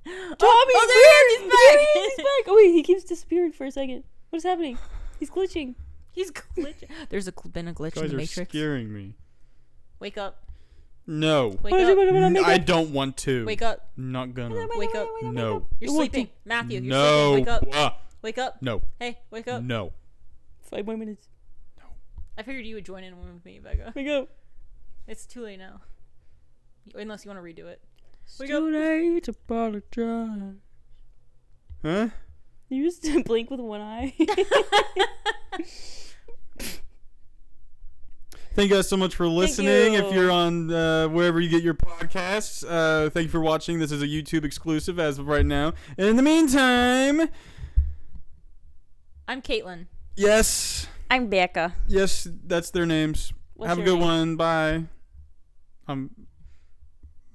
Tommy, there he is, he's back. He's back. Oh wait, he keeps disappearing for a second. What is happening? He's glitching. He's glitching. There's been a glitch You in guys the are Matrix. scaring me. Wake up. No. Wake up. I don't want to. Wake up. Not gonna. Wake up. No. You're What sleeping. Matthew, you're No. sleeping. Wake up. Ah, Wake up. no. Hey, wake up. No. 5 more minutes. I figured you would join in with me, Becca. Wake up. It's too late now. Unless you want to redo it. It's Wake too late to apologize. Huh? You just blink with one eye. Thank you guys so much for listening. you. If you're on wherever you get your podcasts, thank you for watching. This is a YouTube exclusive as of right now. And in the meantime, I'm Caitlin. yes, I'm Becca. yes, that's their names. What's Have a your good name? one. Bye. I'm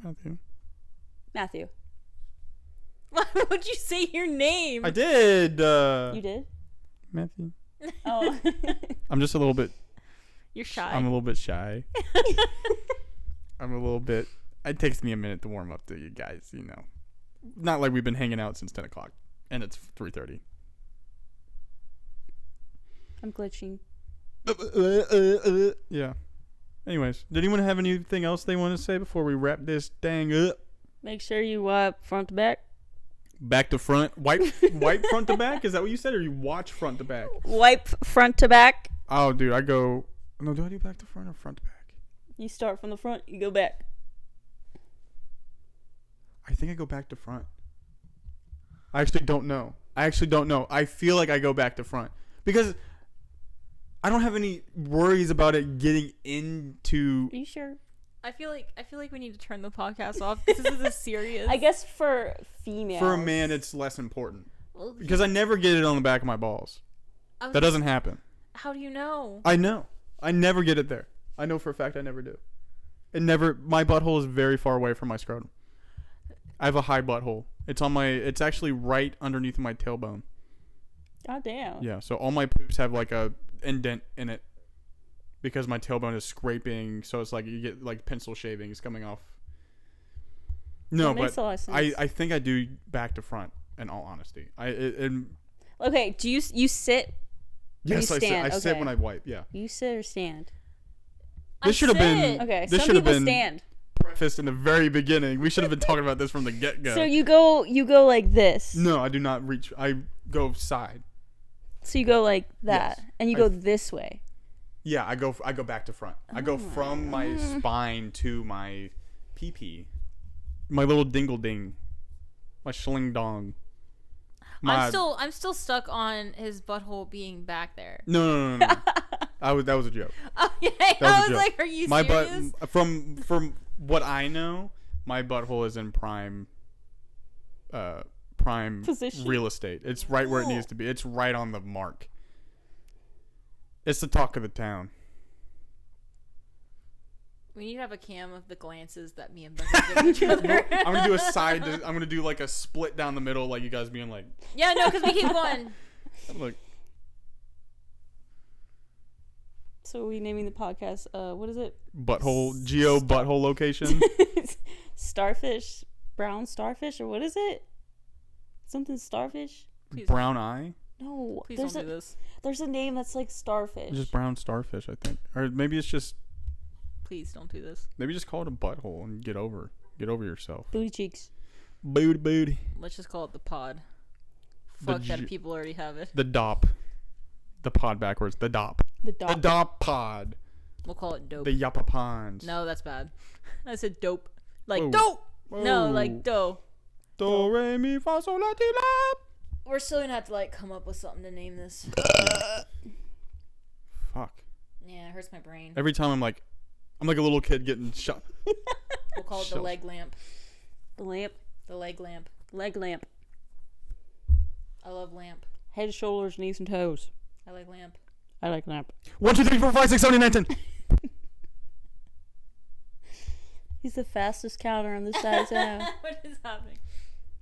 Matthew. Matthew. Why would you say your name? I did. You did? Matthew. Oh. I'm just a little bit. You're shy. I'm a little bit shy. I'm a little bit. It takes me a minute to warm up to you guys. You know, not like we've been hanging out since 10 o'clock, and it's 3:30. I'm glitching. Yeah. Anyways, did anyone have anything else they want to say before we wrap this dang up? Make sure you wipe front to back. Back to front, wipe front to back. Is that what you said, or you watch front to back? Wipe front to back. Oh, dude, I go. No, do I do back to front or front to back? You start from the front, you go back. I think I go back to front. I actually don't know. I feel like I go back to front because I don't have any worries about it getting into. Are you sure? I feel like we need to turn the podcast off because this is a serious. I guess for females. For a man, it's less important Well, because I never get it on the back of my balls. I was That doesn't happen. How do you know? I know. I never get it there. I know for a fact I never do. It never. My butthole is very far away from my scrotum. I have a high butthole. It's actually right underneath my tailbone. God damn. Yeah, so all my poops have like a indent in it because my tailbone is scraping. So it's like you get like pencil shavings coming off. No, That makes but a lot of sense. I think I do back to front. In all honesty, Okay, do you sit? yes, you stand? I sit Okay. when I wipe. Yeah, You sit or stand? this should have been Okay, This some should have people been stand. prefaced in the very beginning. We should have been talking about this from the get go. So you go like this. No, I do not reach. I go side. So you go like that, Yes. and you go this way. Yeah, I go back to front. I go from my spine to my pee, my little dingle ding, my schling dong. I'm still stuck on his butthole being back there. No. That was a joke. Okay, That was a I was joke. like, are you My serious? butt from what I know, my butthole is in prime Position. real estate. It's right where it needs to be. It's right on the mark. It's the talk of the town. We need to have a cam of the glances that me and Becca give each other. I'm gonna do a side. I'm gonna do like a split down the middle, like you guys being like, Yeah, no, because we keep going. look. So are we naming the podcast? What is it? Butthole geo butthole location. Starfish, brown starfish, or what is it? Something starfish? Please, Brown eye. No, please there's don't a do this. there's a name that's like starfish. It's just brown starfish, I think, or maybe it's just Please don't do this. maybe just call it a butthole and get over yourself. Booty cheeks. Booty. Let's just call it the pod. The Fuck that G- people already have it. The dop. The pod backwards. The dop. The The dog. dop pod. We'll call it dope. The yappa ponds. No, that's bad. I said dope. Like Whoa. dope. No, Whoa. like dough. Do re mi fa sol la ti la. We're still gonna have to like come up with something to name this. Fuck. Yeah, it hurts my brain. Every time I'm like a little kid getting shot. We'll call it the Shelf. leg lamp. The lamp. The leg lamp. Leg lamp. I love lamp. Head, shoulders, knees, and toes. I like lamp. I like lamp. 1, 2, 3, 4, 5, 6, 7, 8, 9, 10. He's the fastest counter on this side of town. What is happening?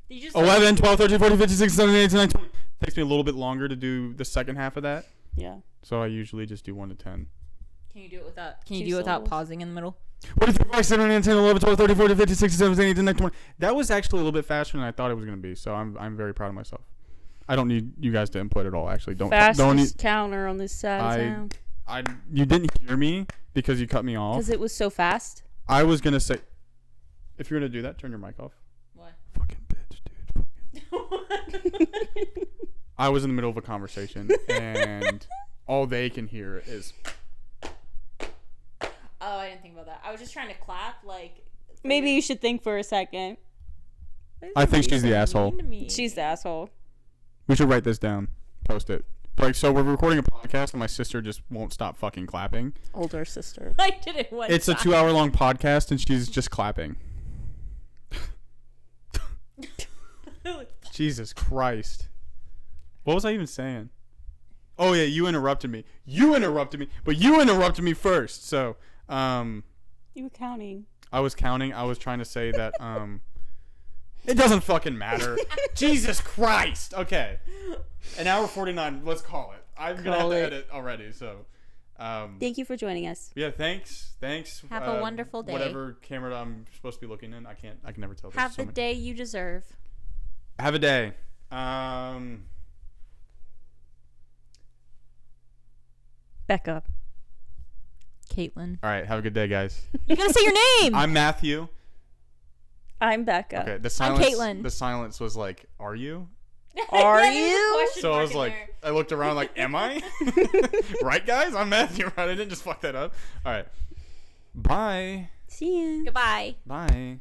Did you just 11, 12, 13, 14, 15, 16, 17, 18, 19, 20. Takes me a little bit longer to do the second half of that. Yeah. So I usually just do 1 to 10. Can you do it without? Can you Two do it without syllables. pausing in the middle? 1, 2, 3, 4, 5, 6, 7, 8, 9, 10, 11, 12, 13, 14, 15, 16, 17, 18, 19, 20. That was actually a little bit faster than I thought it was going to be. So I'm very proud of myself. I don't need you guys to input at all. Actually, don't Fastest need. counter on this side of town. You didn't hear me because you cut me off. Because it was so fast. I was gonna say, if you're gonna do that, turn your mic off. What? Fucking bitch, dude. I was in the middle of a conversation and all they can hear is. Oh, I didn't think about that. I was just trying to clap, like. Maybe you should think for a second. I think she's the asshole. She's the asshole. We should write this down, post it. Like, so we're recording a podcast and my sister just won't stop fucking clapping. Older sister. I did it one It's a time. 2-hour long podcast and she's just clapping. Jesus Christ. What was I even saying? Oh yeah, you interrupted me. But you interrupted me first. So, You were counting. I was counting. I was trying to say that it doesn't fucking matter. Jesus Christ. Okay. An hour 49, let's call it. I'm going to have Call to it. edit already, so Thank you for joining us. yeah, thanks. Have a wonderful day. Whatever camera I'm supposed to be looking in, I can never tell. Have the day you deserve. Have a day. Becca. Caitlin. All right, have a good day, guys. You gotta say your name. I'm Matthew. I'm Becca. Okay, the silence. Caitlin. The silence was like, "Are you?" Are Yeah, there's a you? question So I mark was in like, there. I looked around like, "Am I?" Right, guys? I'm Matthew. Right? I didn't just fuck that up. All right. Bye. See ya. Goodbye. Bye.